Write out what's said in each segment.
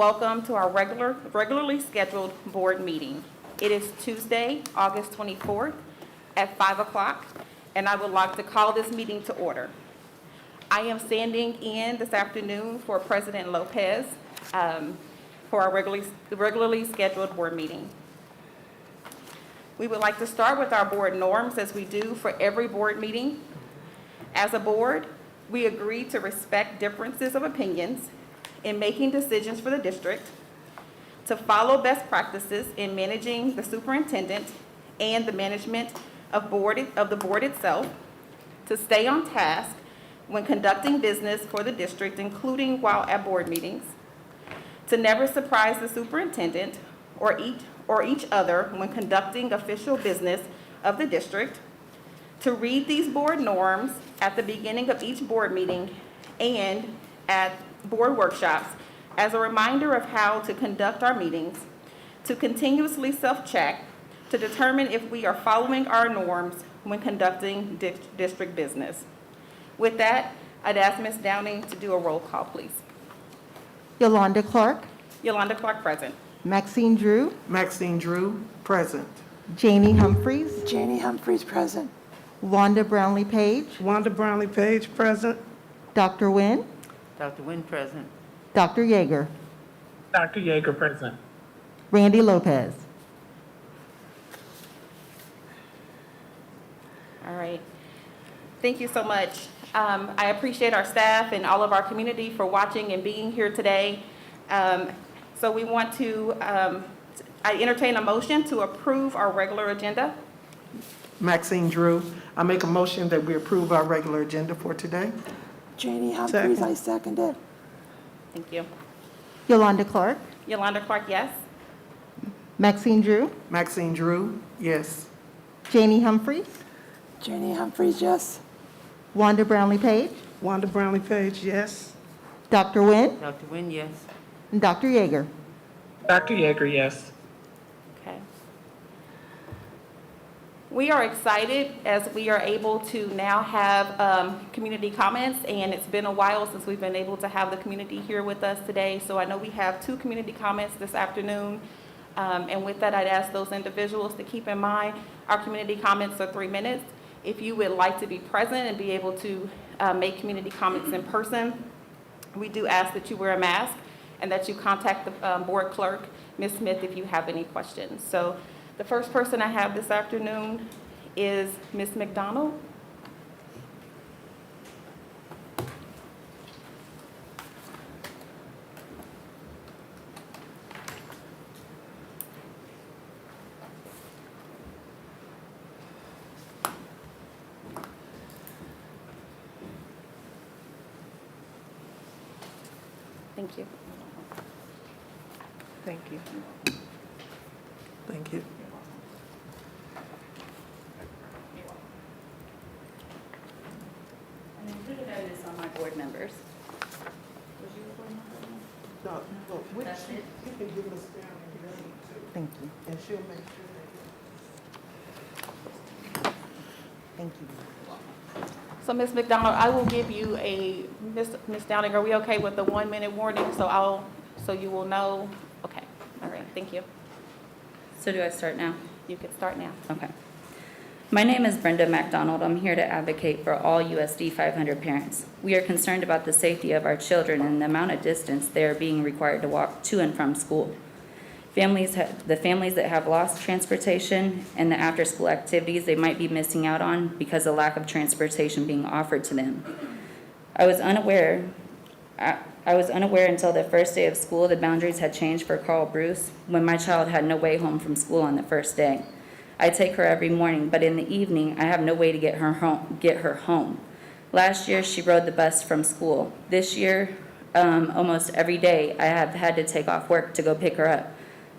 welcome to our regularly scheduled board meeting. It is Tuesday, August 24th at 5 o'clock, and I would like to call this meeting to order. I am standing in this afternoon for President Lopez for our regularly scheduled board meeting. We would like to start with our board norms as we do for every board meeting. As a board, we agree to respect differences of opinions in making decisions for the district, to follow best practices in managing the superintendent and the management of the board itself, to stay on task when conducting business for the district, including while at board meetings, to never surprise the superintendent or each other when conducting official business of the district, to read these board norms at the beginning of each board meeting and at board workshops as a reminder of how to conduct our meetings, to continuously self-check to determine if we are following our norms when conducting district business. With that, I'd ask Ms. Downing to do a roll call, please. Yolanda Clark, Yolanda Clark, present. Maxine Drew, Maxine Drew, present. Janie Humphreys, Janie Humphreys, present. Wanda Brownlee Page, Wanda Brownlee Page, present. Dr. Nguyen, Dr. Nguyen, present. Dr. Yeager, Dr. Yeager, present. Randy Lopez. All right. Thank you so much. I appreciate our staff and all of our community for watching and being here today. So we want to, I entertain a motion to approve our regular agenda. Maxine Drew, I make a motion that we approve our regular agenda for today. Janie Humphreys, Second. I second it. Thank you. Yolanda Clark, Yolanda Clark, yes. Maxine Drew, Maxine Drew, yes. Janie Humphreys, Janie Humphreys, yes. Wanda Brownlee Page, Wanda Brownlee Page, yes. Dr. Nguyen, Dr. Nguyen, yes. and Dr. Yeager. Dr. Yeager, yes. Okay. We are excited as we are able to now have community comments, and it's been a while since we've been able to have the community here with us today. So I know we have 2 community comments this afternoon. And with that, I'd ask those individuals to keep in mind our community comments are 3 minutes. If you would like to be present and be able to make community comments in person, we do ask that you wear a mask and that you contact the board clerk, Ms. Smith, if you have any questions. So the first person I have this afternoon is Ms. McDonald. Thank you. Thank you. Thank you. And then put a notice on my board members. No, which, That's it? you can give us down if you need to, Thank you. and she'll make sure that Thank you. So Ms. McDonald, I will give you a, Ms. Downing, are we okay with the 1-minute warning? So you will know? Okay, all right, thank you. So do I start now? You can start now. Okay. My name is Brenda McDonald. I'm here to advocate for all USD 500 parents. We are concerned about the safety of our children and the amount of distance they are being required to walk to and from school. The families that have lost transportation and the after-school activities they might be missing out on because of lack of transportation being offered to them. I was unaware until the first day of school the boundaries had changed for Carl Bruce when my child had no way home from school on the first day. I take her every morning, but in the evening I have no way to get her home. Last year she rode the bus from school. This year, almost every day I have had to take off work to go pick her up,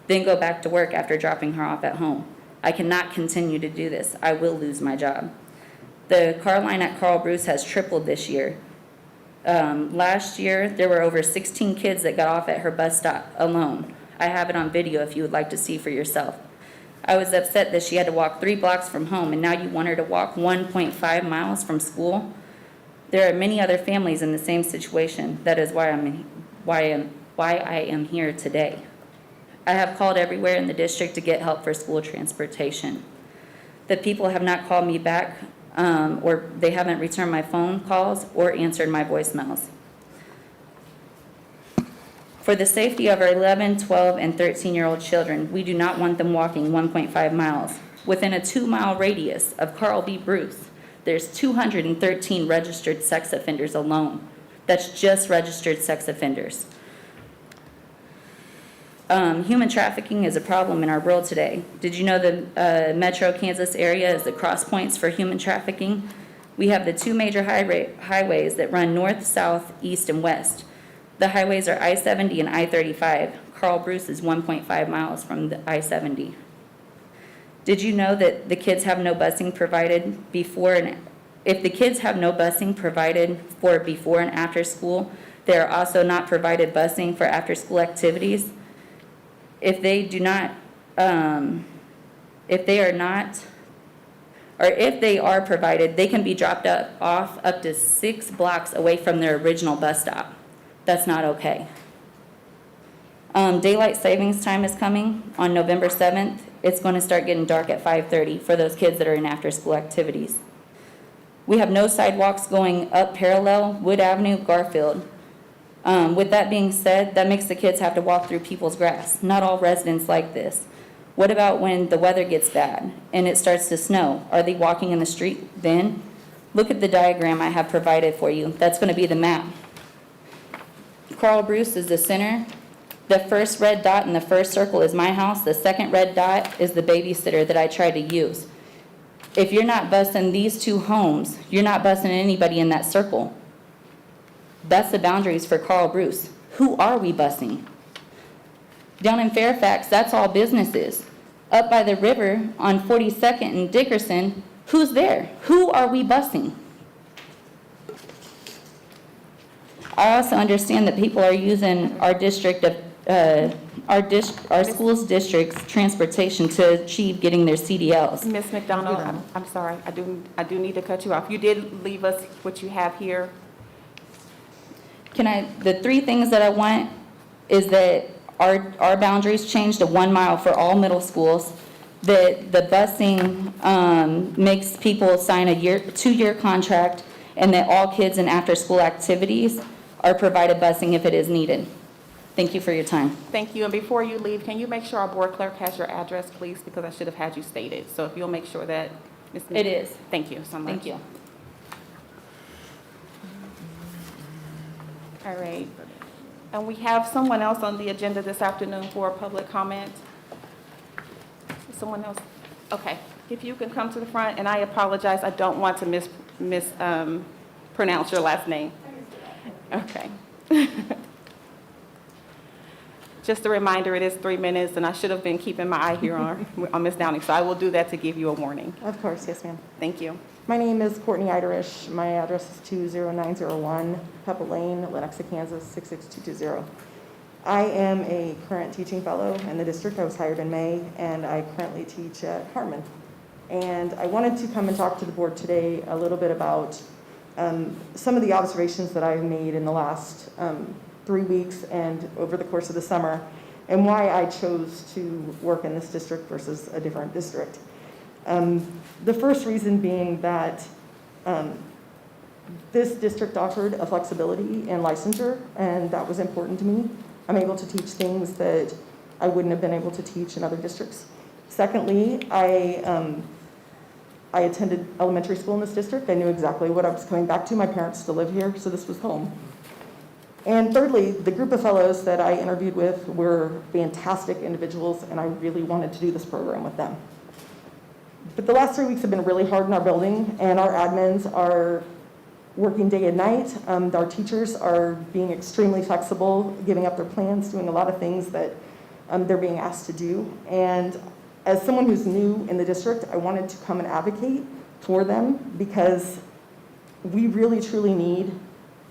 then go back to work after dropping her off at home. I cannot continue to do this. I will lose my job. The car line at Carl Bruce has tripled this year. Last year, there were over 16 kids that got off at her bus stop alone. I have it on video if you would like to see for yourself. I was upset that she had to walk 3 blocks from home, and now you want her to walk 1.5 miles from school? There are many other families in the same situation. That is why why I am here today. I have called everywhere in the district to get help for school transportation. The people have not called me back, or they haven't returned my phone calls or answered my voicemails. For the safety of our 11, 12, and 13-year-old children, we do not want them walking 1.5 miles. Within a 2-mile radius of Carl B. Bruce, there's 213 registered sex offenders alone. That's just registered sex offenders. Human trafficking is a problem in our world today. Did you know the Metro Kansas area is the cross points for human trafficking? We have the 2 major highways that run north, south, east, and west. The highways are I-70 and I-35. Carl Bruce is 1.5 miles from the I-70. Did you know that the kids have no busing provided before and if the kids have no busing provided for before and after school, they are also not provided busing for after school activities? If they do not, if they are provided, they can be dropped off up to 6 blocks away from their original bus stop. That's not okay. Daylight savings time is coming on November 7th. It's going to start getting dark at 5:30 for those kids that are in after-school activities. We have no sidewalks going up parallel, Wood Avenue, Garfield. With that being said, that makes the kids have to walk through people's grass. Not all residents like this. What about when the weather gets bad and it starts to snow? Are they walking in the street then? Look at the diagram I have provided for you. That's going to be the map. Carl Bruce is the center. The first red dot in the first circle is my house. The second red dot is the babysitter that I tried to use. If you're not busing these 2 homes, you're not busing anybody in that circle. That's the boundaries for Carl Bruce. Who are we busing? Down in Fairfax, that's all businesses. Up by the river on 42nd and Dickerson, who's there? Who are we busing? I also understand that people are using our district of our school's district's transportation to achieve getting their CDLs. Ms. McDonald, I'm sorry, I do need to cut you off. You did leave us what you have here. The 3 things that I want is that our boundaries change to 1 mile for all middle schools, that the busing makes people sign a 2-year contract, and that all kids in after-school activities are provided busing if it is needed. Thank you for your time. Thank you. And before you leave, can you make sure our board clerk has your address, please? Because I should have had you stated. So if you'll make sure that, Ms. It is. Thank you so much. Thank you. All right. And we have someone else on the agenda this afternoon for a public comment. Someone else? Okay. If you can come to the front, and I apologize, I don't want to mispronounce your last name. Okay. Just a reminder, it is 3 minutes, and I should have been keeping my eye here on Ms. Downing, so I will do that to give you a warning. Of course, yes, ma'am. Thank you. My name is Courtney Iderish. My address is 20901 Pebble Lane, Lenexa, Kansas, 66220. I am a current teaching fellow in the district. I was hired in May, and I currently teach at Harmon. And I wanted to come and talk to the board today a little bit about some of the observations that I've made in the last 3 weeks and over the course of the summer, and why I chose to work in this district versus a different district. The first reason being that this district offered a flexibility in licensure, and that was important to me. I'm able to teach things that I wouldn't have been able to teach in other districts. Secondly, I attended elementary school in this district. I knew exactly what I was coming back to. My parents still live here, so this was home. And thirdly, the group of fellows that I interviewed with were fantastic individuals, and I really wanted to do this program with them. But the last 3 weeks have been really hard in our building, and our admins are working day and night. Our teachers are being extremely flexible, giving up their plans, doing a lot of things that they're being asked to do. And as someone who's new in the district, I wanted to come and advocate for them, because we really, truly need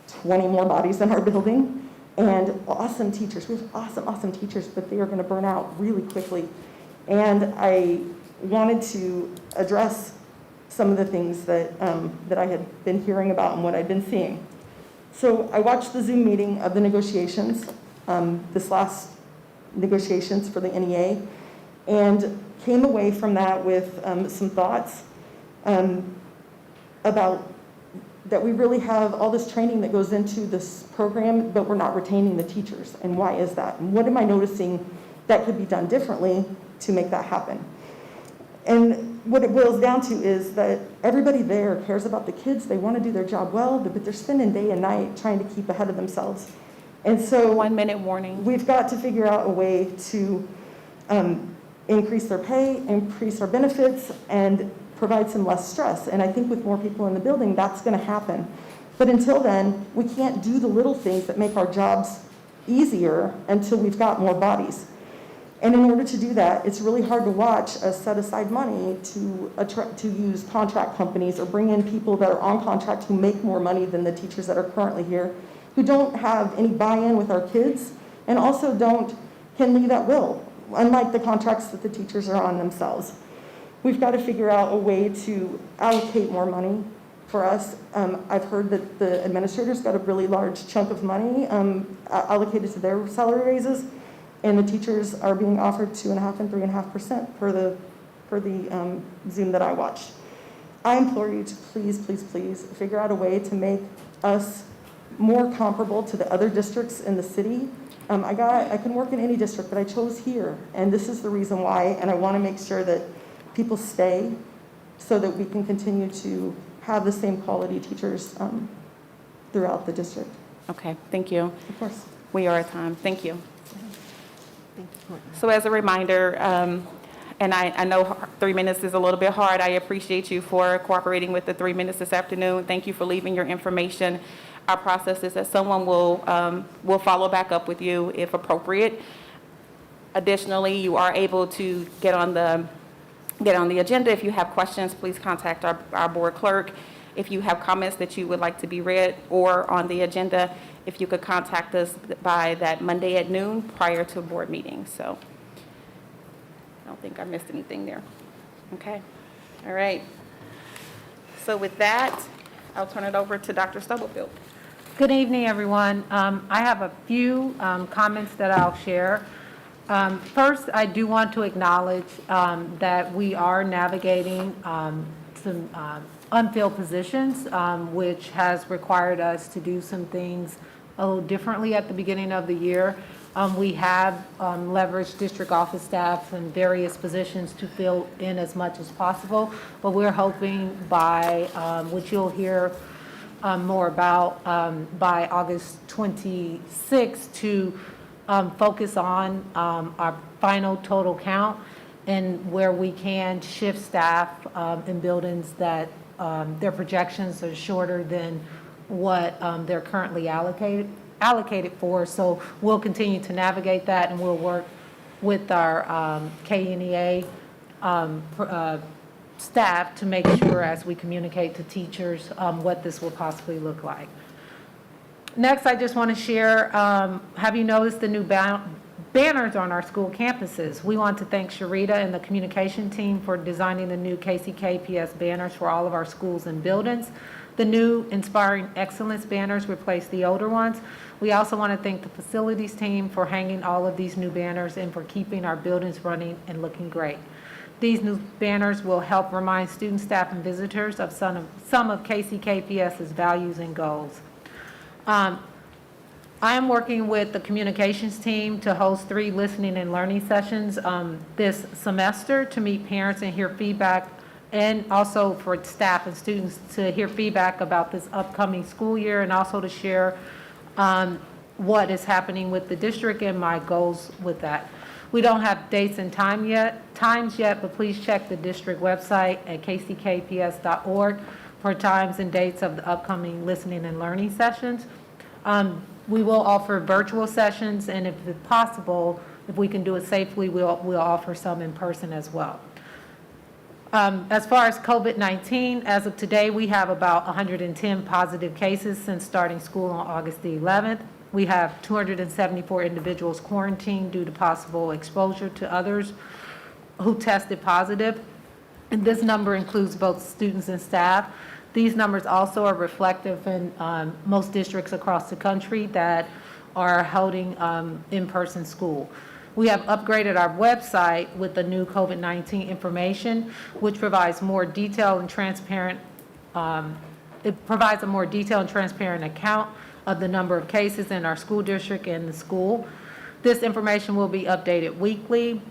20 more bodies in our building, and awesome teachers. We have awesome, awesome teachers, but they are going to burn out really quickly. And I wanted to address some of the things that, that I had been hearing about and what I'd been seeing. So I watched the Zoom meeting of the negotiations, this last negotiations for the NEA, and came away from that with some thoughts about that we really have all this training that goes into this program, but we're not retaining the teachers. And why is that? And what am I noticing that could be done differently to make that happen? And what it boils down to is that everybody there cares about the kids. They want to do their job well, but they're spending day and night trying to keep ahead of themselves. And so 1 minute warning. we've got to figure out a way to increase their pay, increase our benefits, and provide some less stress. And I think with more people in the building, that's going to happen. But until then, we can't do the little things that make our jobs easier until we've got more bodies. And in order to do that, it's really hard to watch us set aside money to use contract companies or bring in people that are on contract who make more money than the teachers that are currently here, who don't have any buy-in with our kids, and also can leave at will, unlike the contracts that the teachers are on themselves. We've got to figure out a way to allocate more money for us. I've heard that the administrators got a really large chunk of money allocated to their salary raises, and the teachers are being offered 2.5% and 3.5% for the Zoom that I watched. I implore you to please, please, please figure out a way to make us more comparable to the other districts in the city. I can work in any district, but I chose here, and this is the reason why, and I want to make sure that people stay so that we can continue to have the same quality teachers throughout the district. Okay, thank you. Of course. We are at time. Thank you. Thank you, Courtney. So as a reminder, and I know 3 minutes is a little bit hard. I appreciate you for cooperating with the 3 minutes this afternoon. Thank you for leaving your information. Our process is that someone will follow back up with you if appropriate. Additionally, you are able to get on the agenda. If you have questions, please contact our board clerk. If you have comments that you would like to be read or on the agenda, if you could contact us by that Monday at noon prior to a board meeting. So I don't think I missed anything there. Okay. All right. So with that, I'll turn it over to Dr. Stubblefield. Good evening, everyone. I have a few comments that I'll share. First, I do want to acknowledge that we are navigating some unfilled positions, which has required us to do some things a little differently at the beginning of the year. We have leveraged district office staff and various positions to fill in as much as possible, but we're hoping by, which you'll hear more about by August 26th, to focus on our final total count and where we can shift staff in buildings that their projections are shorter than what they're currently allocated for. So we'll continue to navigate that, and we'll work with our KNEA staff to make sure as we communicate to teachers what this will possibly look like. Next, I just want to share, have you noticed the new banners on our school campuses? We want to thank Sharita and the communication team for designing the new KCKPS banners for all of our schools and buildings. The new Inspiring Excellence banners replace the older ones. We also want to thank the facilities team for hanging all of these new banners and for keeping our buildings running and looking great. These new banners will help remind students, staff, and visitors of some of KCKPS's values and goals. I am working with the communications team to host 3 listening and learning sessions this semester to meet parents and hear feedback, and also for staff and students to hear feedback about this upcoming school year, and also to share what is happening with the district and my goals with that. We don't have dates and times yet, but please check the district website at kckps.org for times and dates of the upcoming listening and learning sessions. We will offer virtual sessions, and if it's possible, if we can do it safely, we'll offer some in person as well. As far as COVID-19, as of today, we have about 110 positive cases since starting school on August the 11th. We have 274 individuals quarantined due to possible exposure to others who tested positive, and this number includes both students and staff. These numbers also are reflective in most districts across the country that are holding in-person school. We have upgraded our website with the new COVID-19 information, which provides more detailed and transparent, it provides a more detailed and transparent account of the number of cases in our school district and the school. This information will be updated weekly.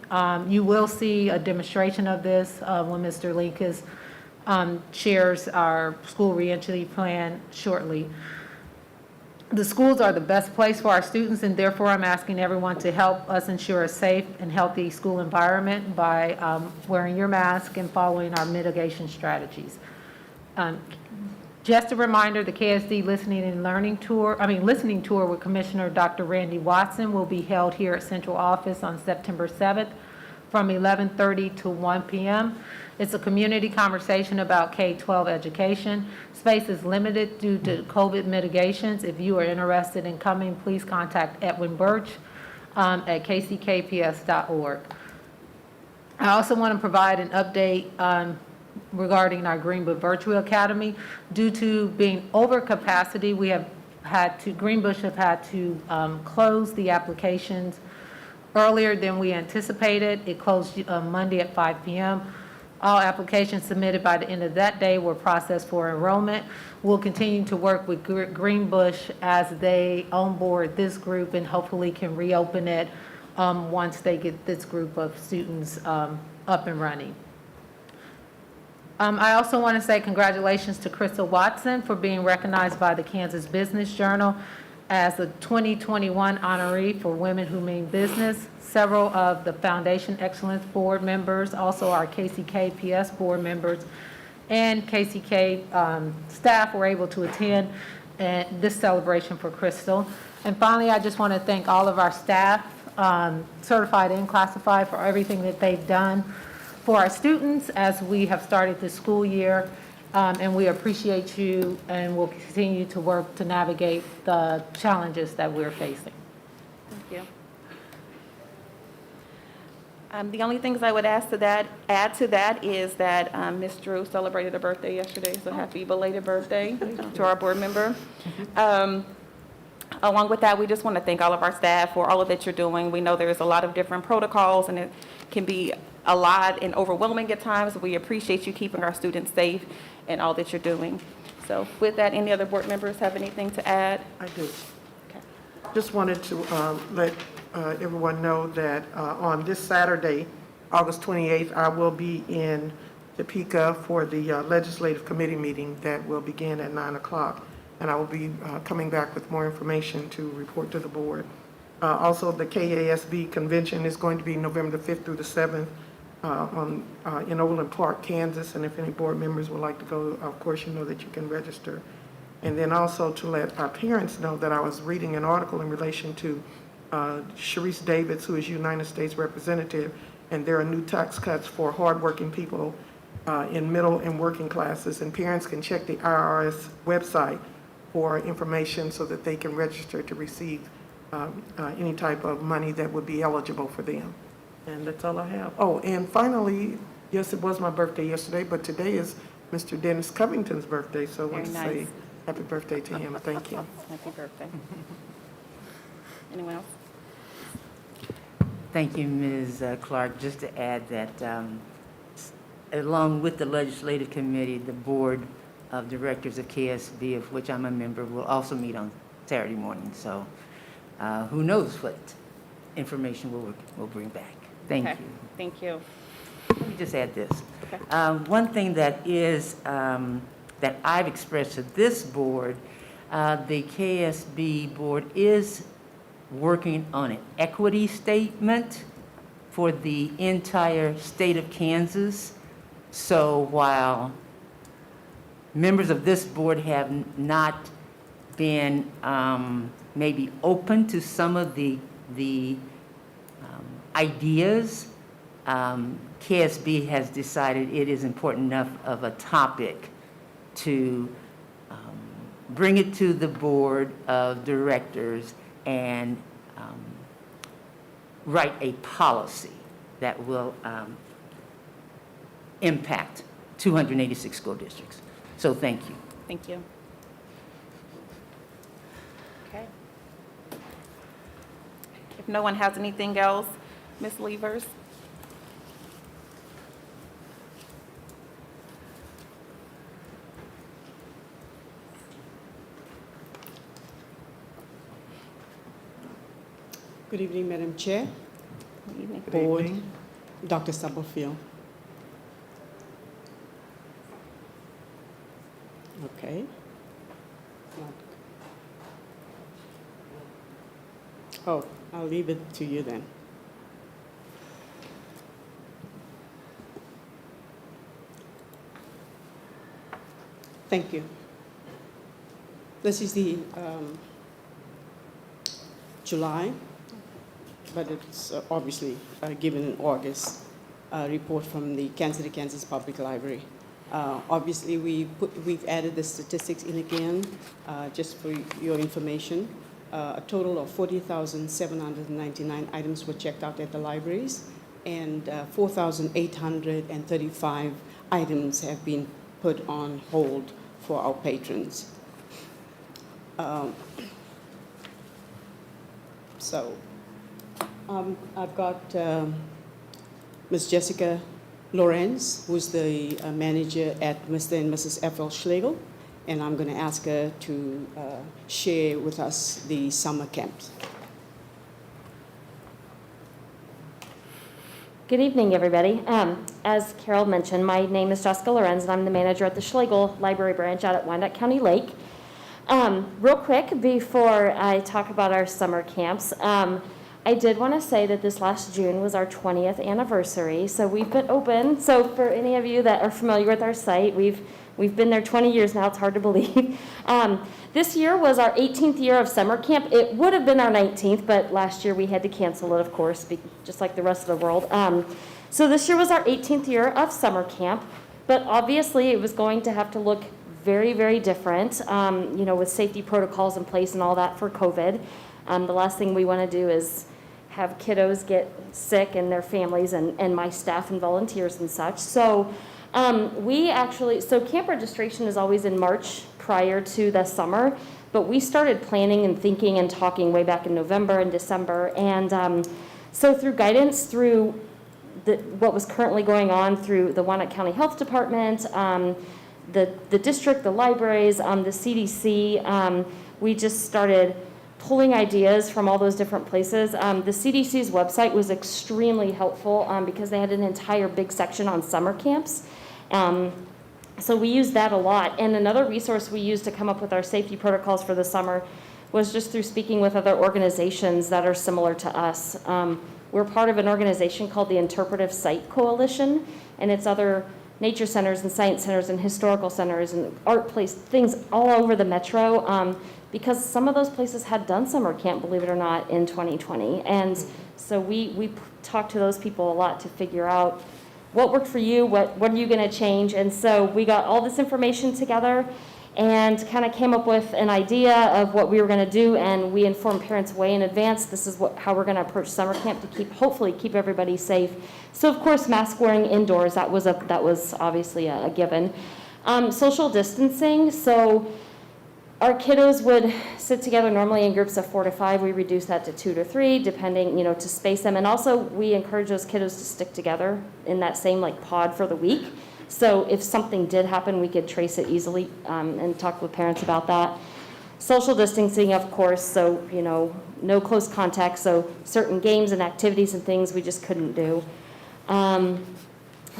You will see a demonstration of this when Mr. Linkus shares our school reentry plan shortly. The schools are the best place for our students, and therefore I'm asking everyone to help us ensure a safe and healthy school environment by wearing your mask and following our mitigation strategies. Just a reminder, the KSD listening tour with Commissioner Dr. Randy Watson will be held here at Central Office on September 7th from 11:30 to 1 p.m. It's a community conversation about K-12 education. Space is limited due to COVID mitigations. If you are interested in coming, please contact Edwin Birch at kckps.org. I also want to provide an update regarding our Greenwood Virtual Academy. Due to being over capacity, Greenbush have had to close the applications earlier than we anticipated. It closed Monday at 5 p.m. All applications submitted by the end of that day were processed for enrollment. We'll continue to work with Greenbush as they onboard this group and hopefully can reopen it once they get this group of students up and running. I also want to say congratulations to Crystal Watson for being recognized by the Kansas Business Journal as a 2021 honoree for Women Who Mean Business. Several of the Foundation Excellence Board members, also our KCKPS board members, and KCK staff were able to attend this celebration for Crystal. And finally, I just want to thank all of our staff, certified and classified, for everything that they've done for our students as we have started this school year. And we appreciate you and will continue to work to navigate the challenges that we're facing. Thank you. The only things I would add to that is that Ms. Drew celebrated her birthday yesterday, so happy belated birthday to our board member. Along with that, we just want to thank all of our staff for all of that you're doing. We know there's a lot of different protocols, and it can be a lot and overwhelming at times. We appreciate you keeping our students safe and all that you're doing. So with that, any other board members have anything to add? I do. Okay. Just wanted to let everyone know that on this Saturday, August 28th, I will be in Topeka for the Legislative Committee meeting that will begin at 9 o'clock. And I will be coming back with more information to report to the board. Also, the KASB convention is going to be November the 5th through the 7th in Overland Park, Kansas. And if any board members would like to go, of course, you know that you can register. And then also to let our parents know that I was reading an article in relation to Sharice Davids, who is United States Representative, and there are new tax cuts for hardworking people in middle and working classes. And parents can check the IRS website for information so that they can register to receive any type of money that would be eligible for them. And that's all I have. Oh, and finally, yes, it was my birthday yesterday, but today is Mr. Dennis Covington's birthday, so I want to Very say nice. happy birthday to him. Thank you. Happy birthday. Anyone else? Thank you, Ms. Clark. Just to add that along with the Legislative Committee, the Board of Directors of KSB, of which I'm a member, will also meet on Saturday morning. So who knows what information we'll bring back. Thank Okay. you. Thank you. Let me just add this. Okay. One thing that is, that I've expressed to this board, the KSB board is working on an equity statement for the entire state of Kansas. So while members of this board have not been maybe open to some of the ideas, KSB has decided it is important enough of a topic to bring it to the board of directors and write a policy that will impact 286 school districts. So thank you. Thank you. Okay. no one has anything else, Ms. Levers? Good evening, Madam Chair, Good evening. Board, Dr. Stubblefield. Okay. Oh, I'll leave it to you then. Thank you. This is the July, but it's obviously given in August, report from the Kansas City, Kansas Public Library. Obviously, we've added the statistics in again, just for your information. A total of 40,799 items were checked out at the libraries, and 4,835 items have been put on hold for our patrons. I've got Ms. Jessica Lorenz, who's the manager at Mr. and Mrs. F.L. Schlegel, and I'm going to ask her to share with us the summer camps. Good evening, everybody. As Carol mentioned, my name is Jessica Lorenz, and I'm the manager at the Schlegel Library Branch out at Wyandotte County Lake. Real quick, before I talk about our summer camps, I did want to say that this last June was our 20th anniversary, so we've been open. So for any of you that are familiar with our site, we've been there 20 years now. It's hard to believe. This year was our 18th year of summer camp. It would have been our 19th, but last year we had to cancel it, of course, just like the rest of the world. So this year was our 18th year of summer camp, but obviously it was going to have to look very, very different, with safety protocols in place and all that for COVID. The last thing we want to do is have kiddos get sick and their families and my staff and volunteers and such. So camp registration is always in March prior to the summer, but we started planning and thinking and talking way back in November and December. And so through guidance, through what was currently going on through the Wyandotte County Health Department, the district, the libraries, the CDC, we just started pulling ideas from all those different places. The CDC's website was extremely helpful because they had an entire big section on summer camps. So we used that a lot. And another resource we used to come up with our safety protocols for the summer was just through speaking with other organizations that are similar to us. We're part of an organization called the Interpretive Site Coalition, and it's other nature centers and science centers and historical centers and art place things all over the metro, because some of those places had done summer camp, believe it or not, in 2020. And so we talked to those people a lot to figure out what worked for you, what are you going to change. And so we got all this information together and kind of came up with an idea of what we were going to do, and we informed parents way in advance. This is how we're going to approach summer camp to hopefully keep everybody safe. So of course, mask wearing indoors, that was obviously a given. Social distancing, so our kiddos would sit together normally in groups of 4 to 5. We reduced that to 2 to 3, depending, to space them. And also, we encourage those kiddos to stick together in that same pod for the week. So if something did happen, we could trace it easily and talk with parents about that. Social distancing, of course, so, no close contact. So certain games and activities and things we just couldn't do.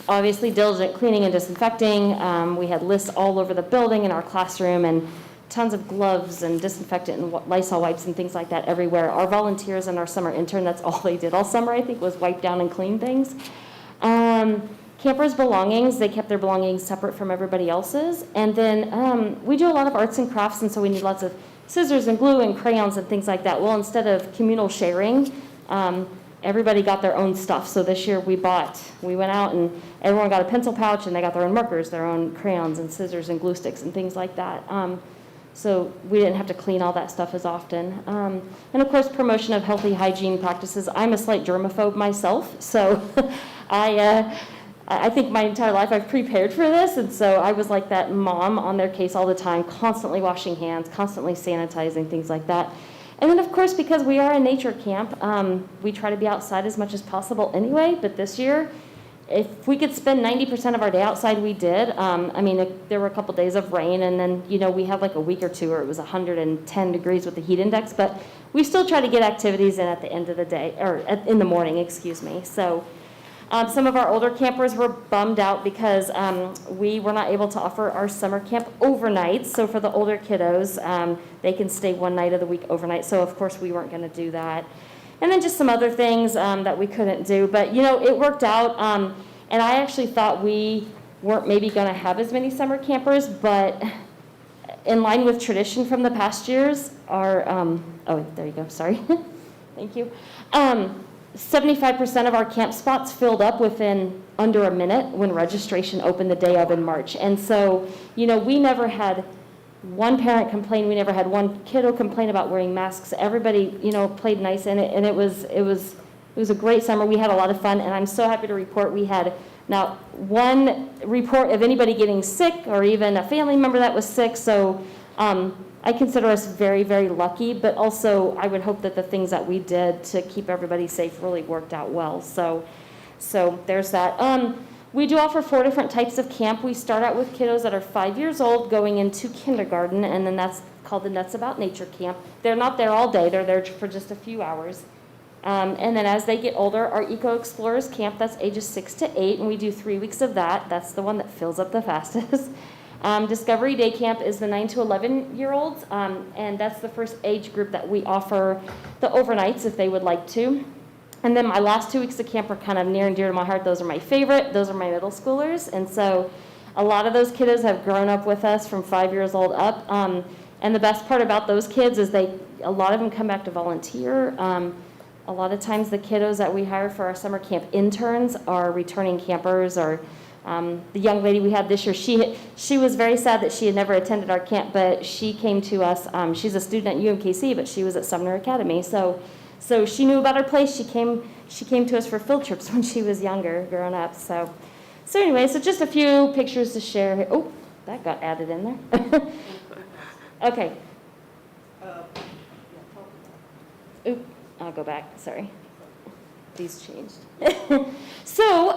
Obviously, diligent cleaning and disinfecting. We had lists all over the building in our classroom, and tons of gloves and disinfectant and Lysol wipes and things like that everywhere. Our volunteers and our summer intern, that's all they did all summer, I think, was wipe down and clean things. Campers' belongings, they kept their belongings separate from everybody else's. And then we do a lot of arts and crafts, and so we need lots of scissors and glue and crayons and things like that. Well, instead of communal sharing, everybody got their own stuff. So this year we went out and everyone got a pencil pouch, and they got their own markers, their own crayons and scissors and glue sticks and things like that. So we didn't have to clean all that stuff as often. And of course, promotion of healthy hygiene practices. I'm a slight germaphobe myself, so I think my entire life I've prepared for this, and so I was like that mom on their case all the time, constantly washing hands, constantly sanitizing, things like that. And then, of course, because we are a nature camp, we try to be outside as much as possible anyway, but this year, if we could spend 90% of our day outside, we did. There were a couple days of rain, and then, we had like a week or two where it was 110 degrees with the heat index, but we still try to get activities in at the end of the day, or in the morning, excuse me. So some of our older campers were bummed out because we were not able to offer our summer camp overnight. So for the older kiddos, they can stay one night of the week overnight. So of course we weren't going to do that. And then just some other things that we couldn't do. But, it worked out. And I actually thought we weren't maybe going to have as many summer campers. But in line with tradition from the past years, our, oh, there you go, sorry. Thank you. 75% of our camp spots filled up within under a minute when registration opened the day of in March. And so, we never had one parent complain. We never had one kiddo complain about wearing masks. Everybody, played nice in it, and it was a great summer. We had a lot of fun, and I'm so happy to report we had not one report of anybody getting sick or even a family member that was sick. So I consider us very, very lucky, but also I would hope that the things that we did to keep everybody safe really worked out well. So there's that. We do offer 4 different types of camp. We start out with kiddos that are 5 years old going into kindergarten, and then that's called the Nuts About Nature camp. They're not there all day. They're there for just a few hours. And then as they get older, our Eco Explorers camp, that's ages 6 to 8, and we do 3 weeks of that. That's the one that fills up the fastest. Discovery Day Camp is the 9 to 11-year-olds, and that's the first age group that we offer the overnights if they would like to. And then my last 2 weeks of camp are kind of near and dear to my heart. Those are my favorite. Those are my middle schoolers. And so a lot of those kiddos have grown up with us from 5 years old up. And the best part about those kids is a lot of them come back to volunteer. A lot of times the kiddos that we hire for our summer camp interns are returning campers, or the young lady we had this year, she was very sad that she had never attended our camp, but she came to us. She's a student at UMKC, but she was at Sumner Academy. So she knew about our place. She came to us for field trips when she was younger, growing up. So anyway, so just a few pictures to share. Oh, that got added in there. Okay. Oop, I'll go back. Sorry. These changed. So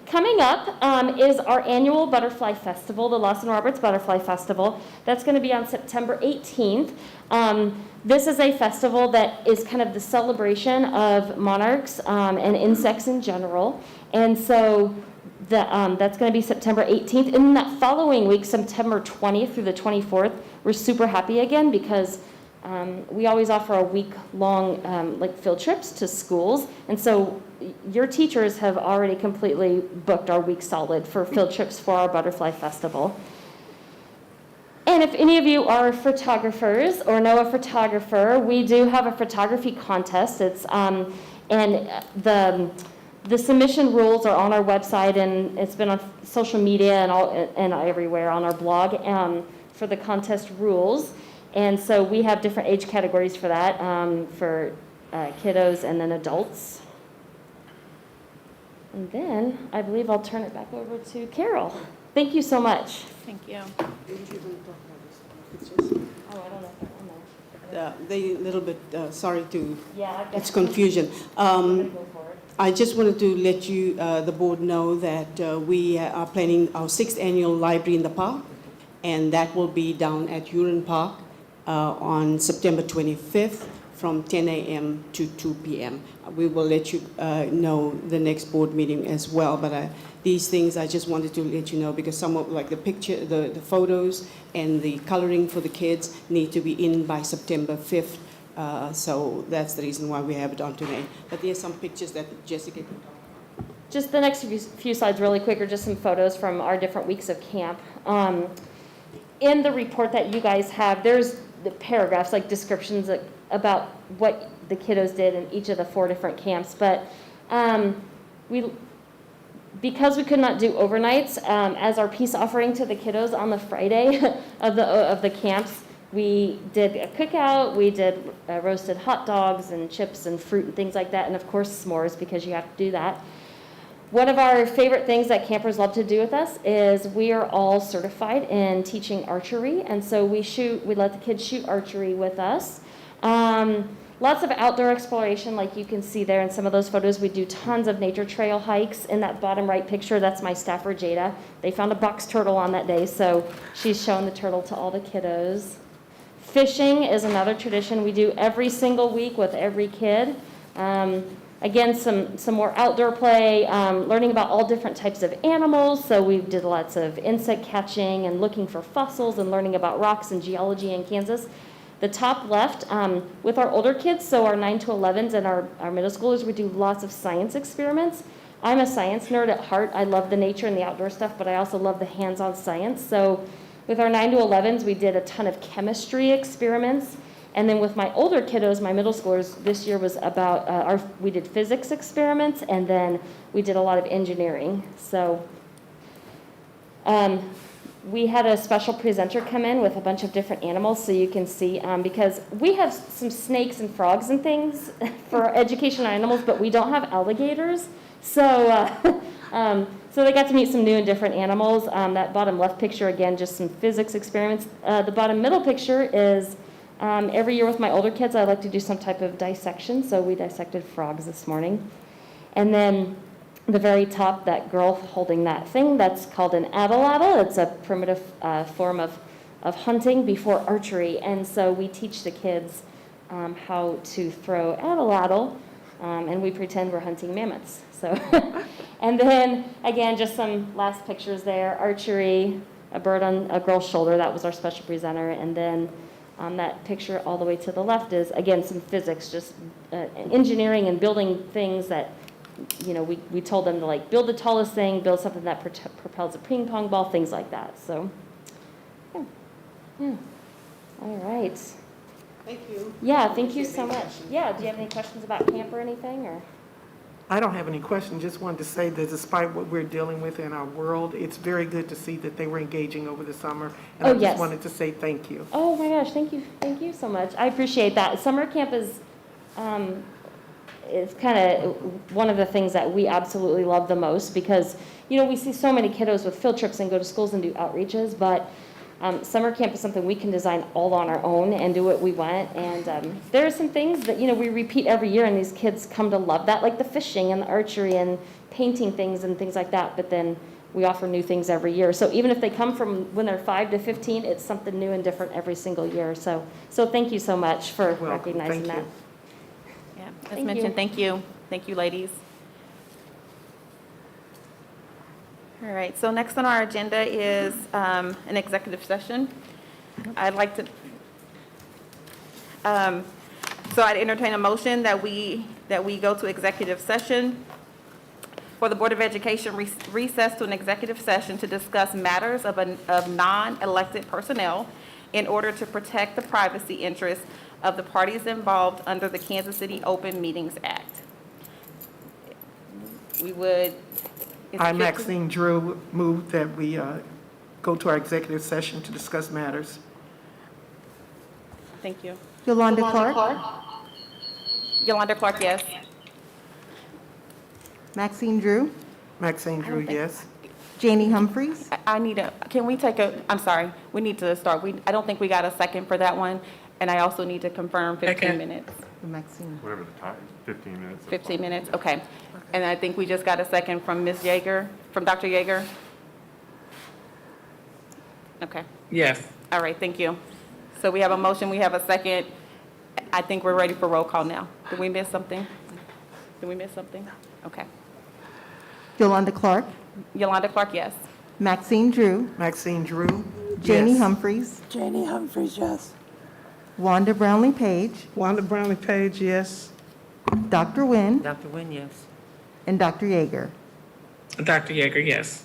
coming up is our annual Butterfly Festival, the Lawson Roberts Butterfly Festival. That's going to be on September 18th. This is a festival that is kind of the celebration of monarchs and insects in general. And so that's going to be September 18th. And that following week, September 20th through the 24th, we're super happy again because we always offer a week-long field trips to schools. And so your teachers have already completely booked our week solid for field trips for our Butterfly Festival. And if any of you are photographers or know a photographer, we do have a photography contest. It's and the submission rules are on our website, and it's been on social media and everywhere on our blog for the contest rules. And so we have different age categories for that, for kiddos and then adults. And then I believe I'll turn it back over to Carol. Thank you so much. Thank you. Oh, I don't know if they're on there. They little bit, sorry to, Yeah, I've got it's confusion. Go for it. I just wanted to let you, the board know that we are planning our 6th annual Library in the Park, and that will be down at Huron Park on September 25th from 10 a.m. to 2 p.m. We will let you know the next board meeting as well, but these things I just wanted to let you know because some of like the picture, the photos and the coloring for the kids need to be in by September 5th. So that's the reason why we have it on today. But there's some pictures that Jessica can talk about. Just the next few slides really quick are just some photos from our different weeks of camp. In the report that you guys have, there's the paragraphs, like descriptions about what the kiddos did in each of the 4 different camps. But because we could not do overnights, as our peace offering to the kiddos on the Friday of the camps, we did a cookout, we did roasted hot dogs and chips and fruit and things like that, and of course s'mores because you have to do that. One of our favorite things that campers love to do with us is we are all certified in teaching archery, and so we let the kids shoot archery with us. Lots of outdoor exploration, like you can see there in some of those photos. We do tons of nature trail hikes. In that bottom right picture, that's my staffer, Jada. They found a box turtle on that day, so she's shown the turtle to all the kiddos. Fishing is another tradition we do every single week with every kid. Again, some more outdoor play, learning about all different types of animals. So we did lots of insect catching and looking for fossils and learning about rocks and geology in Kansas. The top left, with our older kids, so our 9 to 11s and our middle schoolers, we do lots of science experiments. I'm a science nerd at heart. I love the nature and the outdoor stuff, but I also love the hands-on science. So with our 9 to 11s, we did a ton of chemistry experiments. And then with my older kiddos, my middle schoolers, this year was about, we did physics experiments, and then we did a lot of engineering. So we had a special presenter come in with a bunch of different animals, so you can see, because we have some snakes and frogs and things for educational animals, but we don't have alligators. So so they got to meet some new and different animals. That bottom left picture, again, just some physics experiments. The bottom middle picture is every year with my older kids, I like to do some type of dissection, so we dissected frogs this morning. And then the very top, that girl holding that thing, that's called an atlatl. It's a primitive form of hunting before archery. And so we teach the kids how to throw atlatl, and we pretend we're hunting mammoths. So, and then, again, just some last pictures there. Archery, a bird on a girl's shoulder, that was our special presenter. And then that picture all the way to the left is, again, some physics, just engineering and building things that, you know, we told them to, like, build the tallest thing, build something that propels a ping pong ball, things like that. So, yeah. All right. Thank you. Yeah, thank you so much. Yeah, do you have any questions about camp or anything, or? I don't have any questions. Just wanted to say that despite what we're dealing with in our world, it's very good to see that they were engaging over the summer. And Oh, I just yes. wanted to say thank you. Oh my gosh, thank you so much. I appreciate that. Summer camp is kind of one of the things that we absolutely love the most, because, you know, we see so many kiddos with field trips and go to schools and do outreaches, but summer camp is something we can design all on our own and do what we want. And there are some things that, you know, we repeat every year, and these kids come to love that, like the fishing and the archery and painting things and things like that. But then we offer new things every year. So even if they come from when they're 5 to 15, it's something new and different every single year. So thank you so much for Welcome. recognizing Thank that. you. Yeah, as Thank mentioned, you. thank you. Thank you, ladies. All right, so next on our agenda is an executive session. I'd like to, so I'd entertain a motion that we go to executive session for the Board of Education recess to an executive session to discuss matters of non-elected personnel in order to protect the privacy interests of the parties involved under the Kansas City Open Meetings Act. We would. I, Maxine Drew, move that we go to our executive session to discuss matters. Thank you. Yolanda Clark. Yolanda Clark, yes. Maxine Drew. Maxine Drew, yes. Janie Humphreys. I need can we take I'm sorry, we need to start. I don't think we got a second for that one, and I also need to confirm 15 Second. minutes. Maxine. Whatever the time, 15 minutes. 15 minutes, okay. And I think we just got a second from Ms. Yeager, from Dr. Yeager. Okay, Yes. all right, thank you. So we have a motion, we have a second. I think we're ready for roll call now. Did we miss something? Did we miss something? Okay. Yolanda Clark. Yolanda Clark, yes. Maxine Drew. Maxine Drew, Janie yes. Humphreys. Janie Humphreys, yes. Wanda Brownlee Page. Wanda Brownlee Page, yes. Dr. Nguyen. Dr. Nguyen, yes. And Dr. Yeager. Dr. Yeager, yes.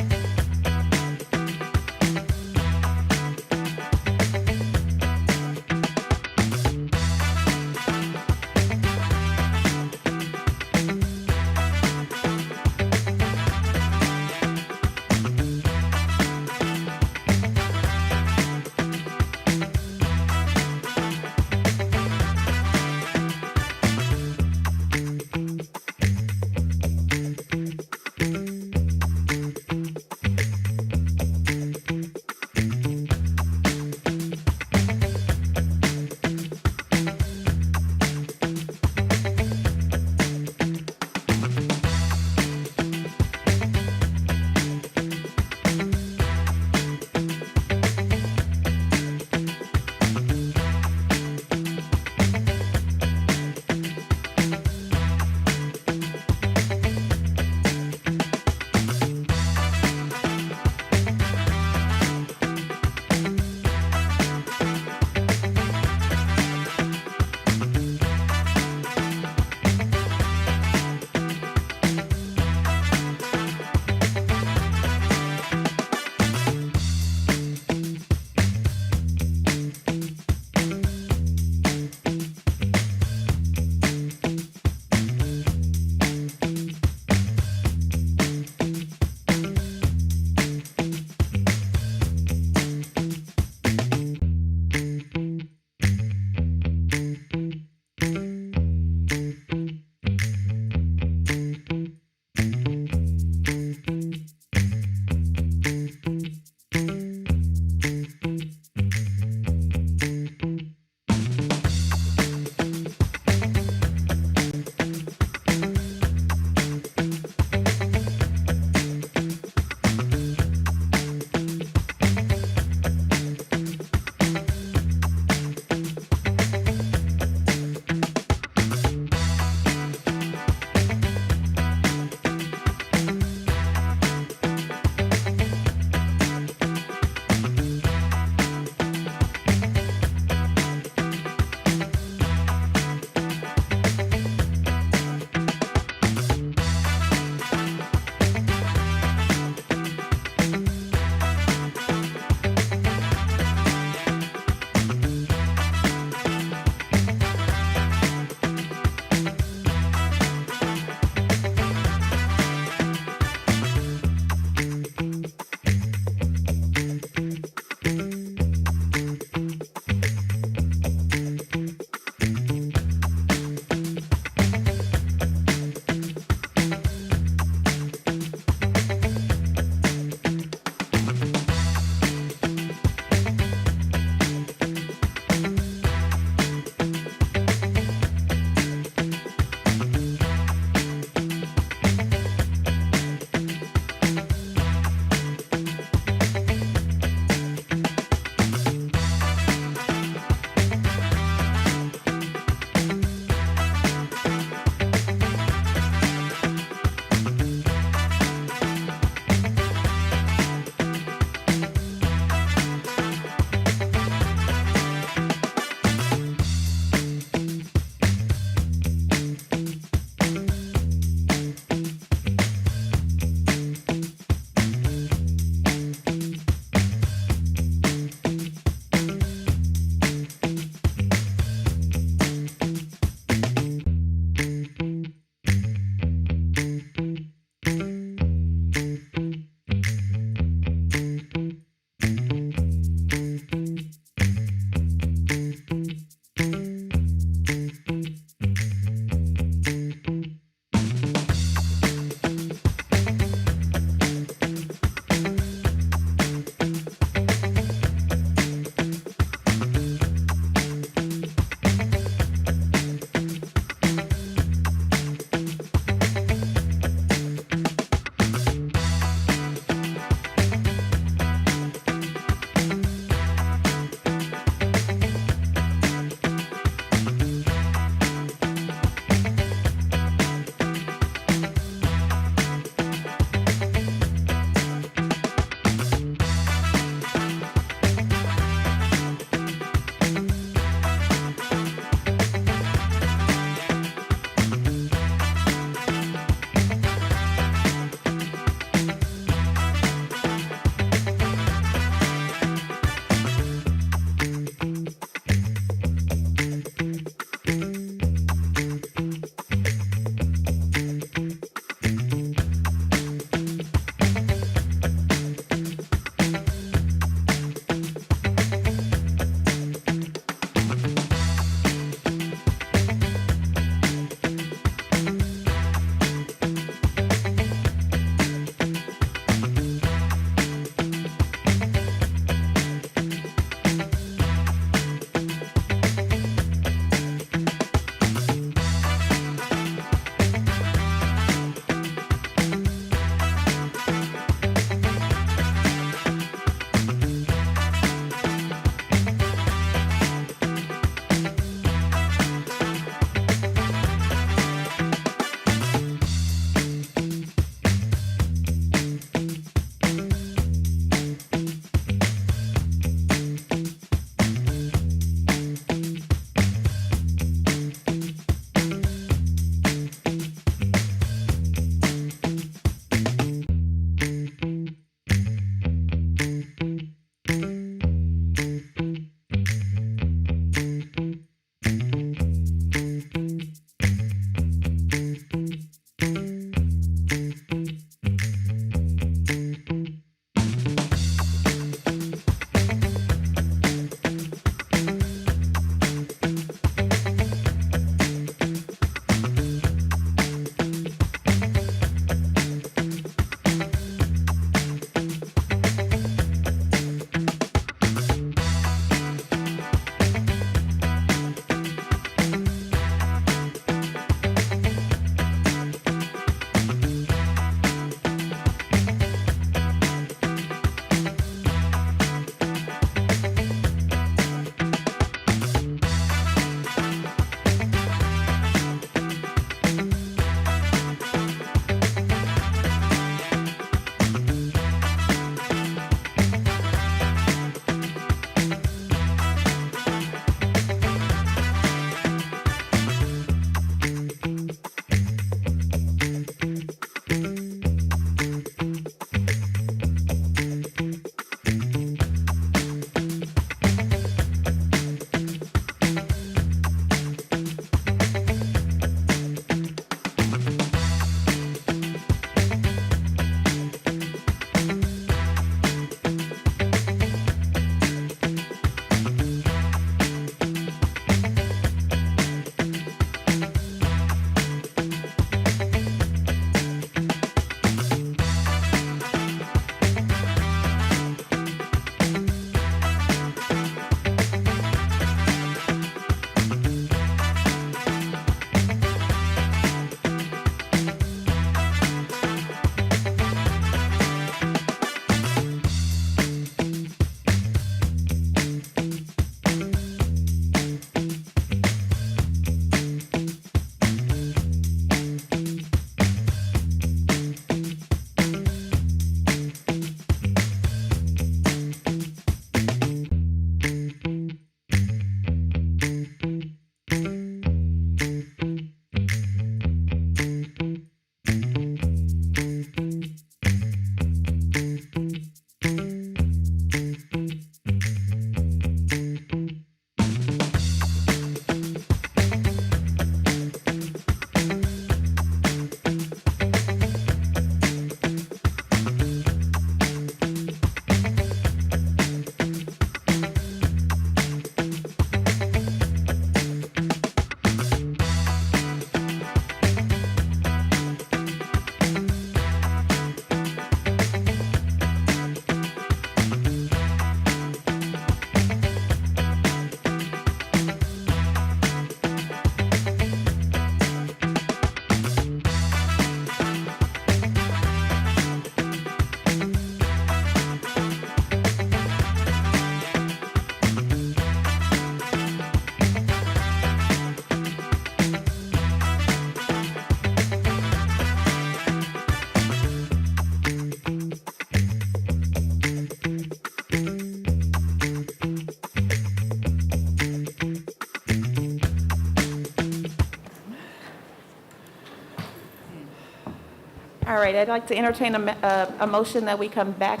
right, I'd like to entertain a motion that we come back.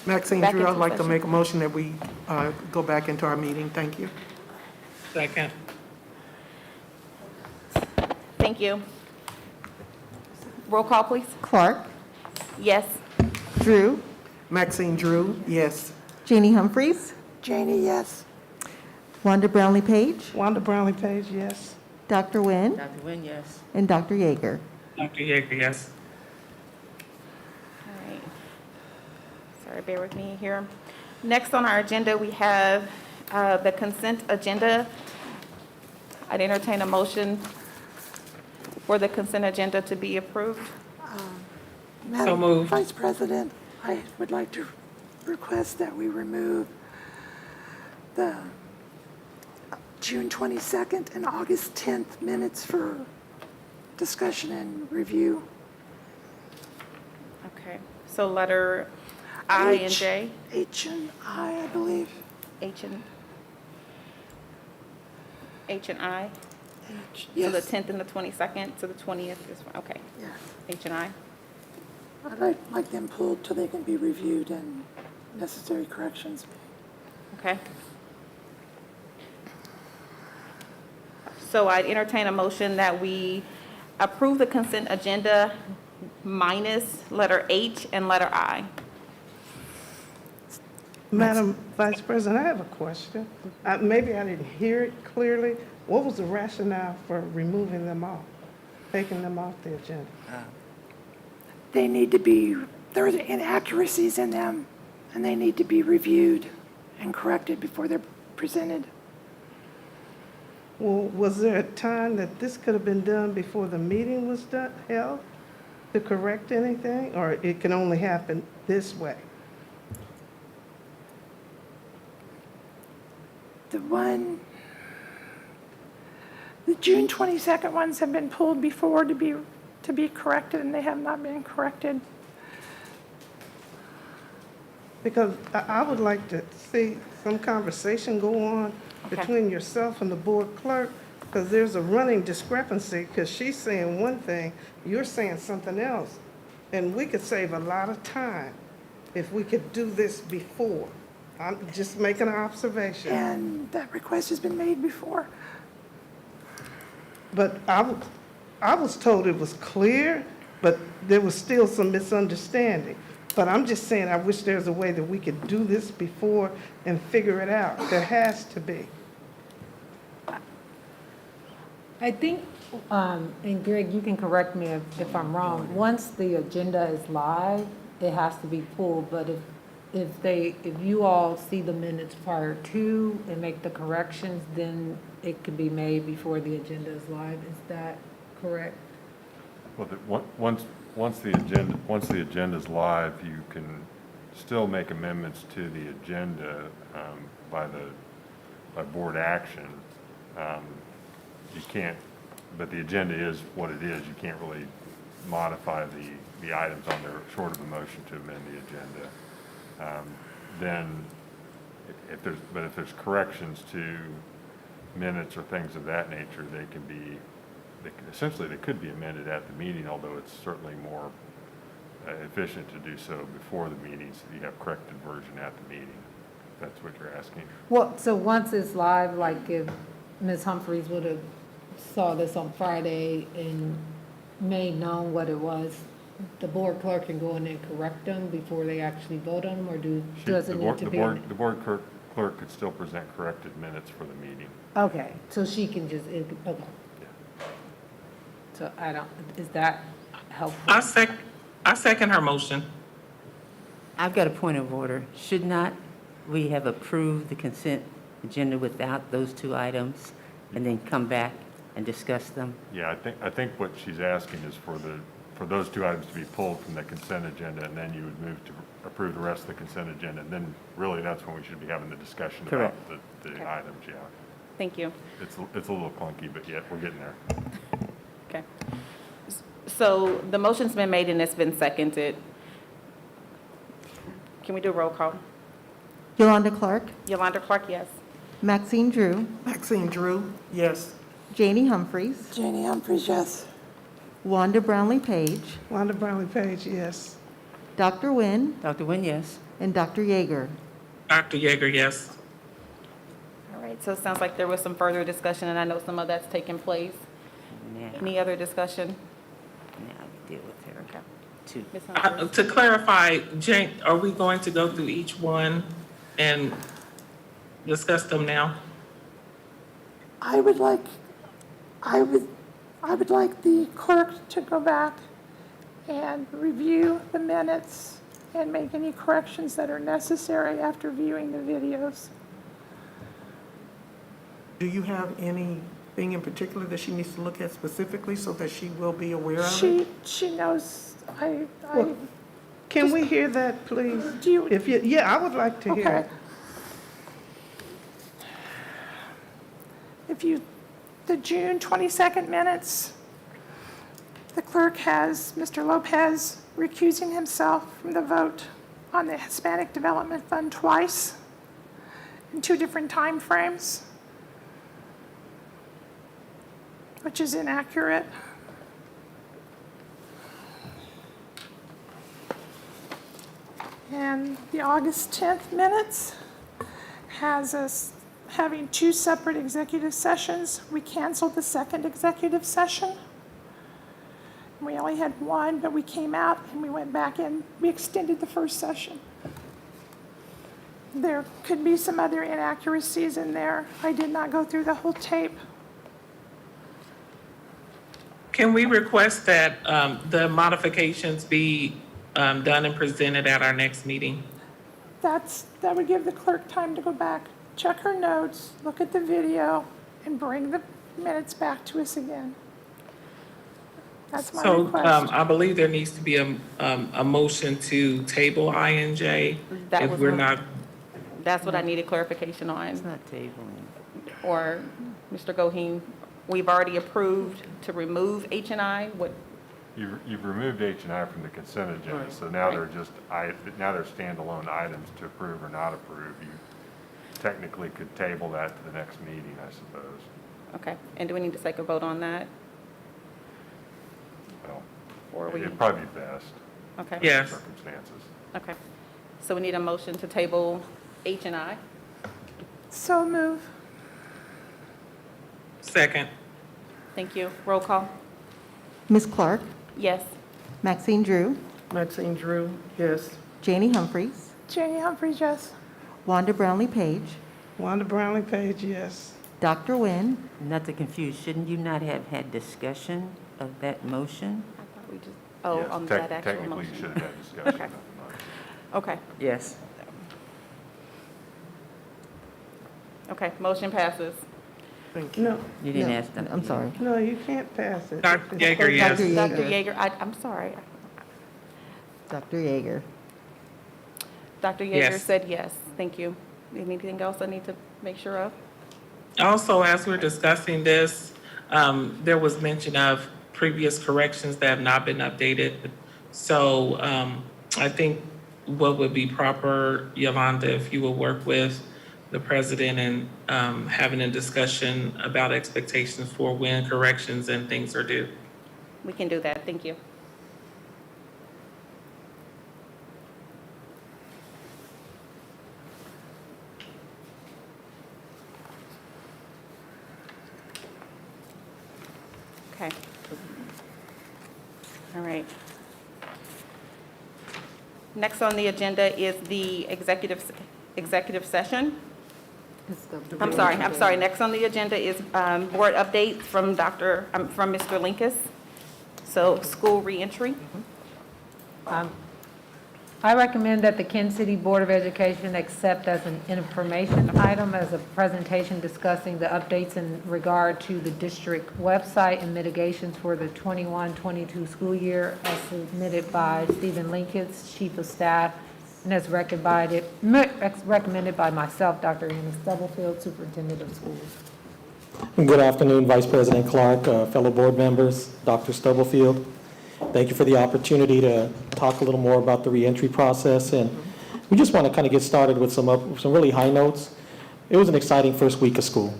Maxine Back Drew, into I'd like to session. make a motion that we go back into our meeting. Thank you. Second. Thank you. Roll call, please. Clark, Yes. Drew, Maxine Drew, yes. Jeannie Humphries, Janie, yes. Wanda Brownlee Page, Wanda Brownlee Page, yes. Dr. Nguyen, Dr. Nguyen, yes. and Dr. Yeager. Dr. Yeager, yes. All right. Sorry, bear with me here. Next on our agenda, we have the consent agenda. I'd entertain a motion for the consent agenda to be approved. Madam moved. Vice President, I would like to request that we remove the June 22nd and August 10th minutes for discussion and review. Okay, so letter I and J, H and I believe. H and I. H, So the yes, 10th and the 22nd, so the 20th is, okay, yes. H and I. I'd like them pulled till they can be reviewed and necessary corrections made. Okay. So I'd entertain a motion that we approve the consent agenda minus letter H and letter I. Madam Vice President, I have a question. Maybe I didn't hear it clearly. What was the rationale for removing them off, taking them off the agenda? They need to be, there's inaccuracies in them, and they need to be reviewed and corrected before they're presented. Well, was there a time that this could have been done before the meeting was held to correct anything, or it can only happen this way? The June 22nd ones have been pulled before to be corrected, and they have not been corrected. Because I would like to see some conversation go on Okay. between yourself and the board clerk, because there's a running discrepancy, because she's saying one thing, you're saying something else. And we could save a lot of time if we could do this before. I'm just making an observation. And that request has been made before. But I was told it was clear, but there was still some misunderstanding. But I'm just saying, I wish there's a way that we could do this before and figure it out. There has to be. I think, and Greg, you can correct me if I'm wrong, once the agenda is live, it has to be pulled, but if you all see the minutes prior to and make the corrections, then it could be made before the agenda is live, is that correct? Well, once the agenda's live, you can still make amendments to the agenda by board action. You can't, but the agenda is what it is. You can't really modify the items on there short of a motion to amend the agenda. Then, if there's corrections to minutes or things of that nature, they could be amended at the meeting, although it's certainly more efficient to do so before the meeting, so you have corrected version at the meeting. If that's what you're asking. Well, so once it's live, like if Ms. Humphries would have saw this on Friday and made known what it was, the board clerk can go in and correct them before they actually vote on them, or does it need to be? The board clerk could still present corrected minutes for the meeting. Okay, so she can just, okay. So is that helpful? I second her motion. I've got a point of order. Should not we have approved the consent agenda without those two items and then come back and discuss them? Yeah, I think what she's asking is for those two items to be pulled from the consent agenda, and then you would move to approve the rest of the consent agenda, and then really that's when we should be having the discussion about the Okay. items, yeah. Thank you. It's a little clunky, but yet we're getting there. Okay. So the motion's been made and it's been seconded. Can we do a roll call? Yolanda Clark, Yolanda Clark, yes. Maxine Drew, Maxine Drew, yes. Janie Humphries, Janie Humphries, yes. Wanda Brownlee Page, Wanda Brownlee Page, yes. Dr. Nguyen, Dr. Nguyen, yes. and Dr. Yeager. Dr. Yeager, yes. All right, so it sounds like there was some further discussion, and I know some of that's taken place. Now, Any other discussion? now we deal with her. Okay. Two. Ms. Humphries? To clarify, Jane, are we going to go through each one and discuss them now? I would like the clerk to go back and review the minutes and make any corrections that are necessary after viewing the videos. Do you have anything in particular that she needs to look at specifically so that she will be aware of it? She knows, Well, Can we hear that, please? do you, If you, yeah, I would like to hear okay. it. If you, the June 22nd minutes, the clerk has Mr. Lopez recusing himself from the vote on the Hispanic Development Fund twice in 2 different time frames, which is inaccurate. And the August 10th minutes has us having 2 separate executive sessions. We canceled the second executive session. We only had 1, but we came out and we went back in. We extended the first session. There could be some other inaccuracies in there. I did not go through the whole tape. Can we request that the modifications be done and presented at our next meeting? That would give the clerk time to go back, check her notes, look at the video, and bring the minutes back to us again. That's my So request. I believe there needs to be a motion to table I and J That if was we're what- not, That's what I needed clarification It's on. not tabling. Or, Mr. Goheen, we've already approved to remove H and I. What, You've removed H and I from the consent agenda, so now they're just, now they're standalone items to approve or not approve. You technically could table that to the next meeting, I suppose. okay, and do we need to take a vote on that? Well, Or we, it'd probably be best okay. in the Yes. circumstances. Okay. So we need a motion to table H and I. So move. second, Thank you. Roll call. Ms. Clark, Yes. Maxine Drew, Maxine Drew, yes. Janie Humphries, Janie Humphries, yes. Wanda Brownlee Page, Wanda Brownlee Page, yes. Dr. Nguyen, Not to confuse, shouldn't you not have had discussion of that motion? I thought we just, oh, Yes, on that actual technically, you motion. should have had discussion Okay. of the motion. Okay, Yes. okay, motion passes. Thank you. No, You didn't No, ask them. I'm sorry. no, you can't pass it. Dr. It's Yeager, clerk- yes. Dr. Dr. Yeager. Yeager, I'm sorry. Dr. Yeager. Dr. Yeager Yes. said yes. Thank you. Anything else I need to make sure of? Also, as we're discussing this, there was mention of previous corrections that have not been updated. So I think what would be proper, Yolanda, if you will work with the president and having a discussion about expectations for when corrections and things are due. We can do that. Thank you. Okay. All right. Next on the agenda is the executive session. I'm sorry. Next on the agenda is board updates from Mr. Linkus. So school reentry. I recommend that the Kansas City Board of Education accept as an information item as a presentation discussing the updates in regard to the district website and mitigations for the 21-22 school year as submitted by Stephen Linkins, Chief of Staff, and as recommended by myself, Dr. Anna Stubblefield, Superintendent of Schools. Good afternoon, Vice President Clark, fellow board members, Dr. Stubblefield. Thank you for the opportunity to talk a little more about the reentry process. And we just want to kind of get started with some really high notes. It was an exciting first week of school.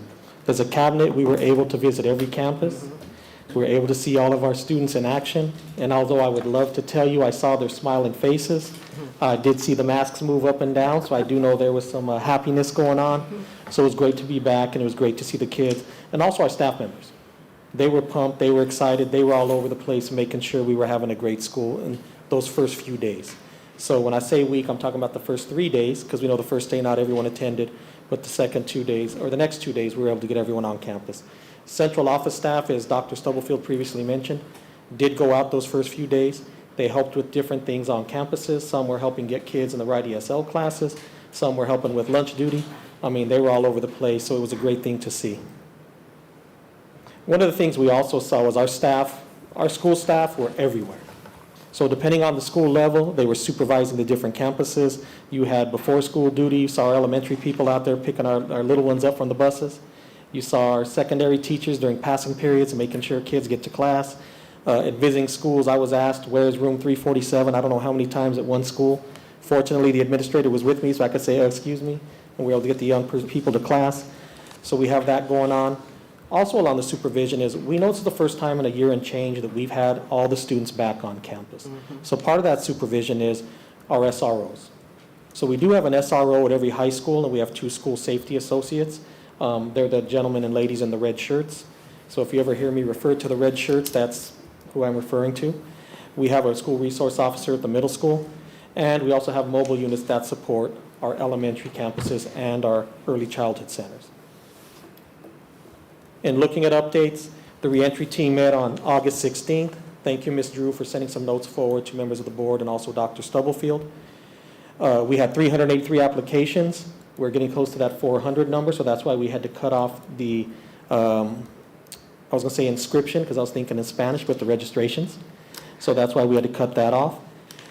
As a cabinet, we were able to visit every campus. We were able to see all of our students in action, and although I would love to tell you I saw their smiling faces, I did see the masks move up and down, so I do know there was some happiness going on. So it was great to be back, and it was great to see the kids, and also our staff members. They were pumped, they were excited, they were all over the place making sure we were having a great school in those first few days. So when I say week, I'm talking about the first 3 days, because we know the first day not everyone attended, but the second 2 days, or the next 2 days, we were able to get everyone on campus. Central office staff, as Dr. Stubblefield previously mentioned, did go out those first few days. They helped with different things on campuses. Some were helping get kids in the right ESL classes. Some were helping with lunch duty. I mean, they were all over the place, so it was a great thing to see. One of the things we also saw was our staff, our school staff were everywhere. So depending on the school level, they were supervising the different campuses. You had before school duty, you saw our elementary people out there picking our little ones up from the buses. You saw our secondary teachers during passing periods and making sure kids get to class. At visiting schools, I was asked, where's room 347? I don't know how many times at one school. Fortunately, the administrator was with me, so I could say, excuse me, and we were able to get the young people to class. So we have that going on. Also along the supervision is, we know this is the first time in a year and change that we've had all the students back on campus. So part of that supervision is our SROs. So we do have an SRO at every high school, and we have 2 school safety associates. They're the gentlemen and ladies in the red shirts. So if you ever hear me refer to the red shirts, that's who I'm referring to. We have a school resource officer at the middle school, and we also have mobile units that support our elementary campuses and our early childhood centers. In looking at updates, the reentry team met on August 16th. Thank you, Ms. Drew, for sending some notes forward to members of the board and also Dr. Stubblefield. We had 383 applications. We're getting close to that 400 number, so that's why we had to cut off the, I was going to say inscription, because I was thinking in Spanish, but the registrations. So that's why we had to cut that off.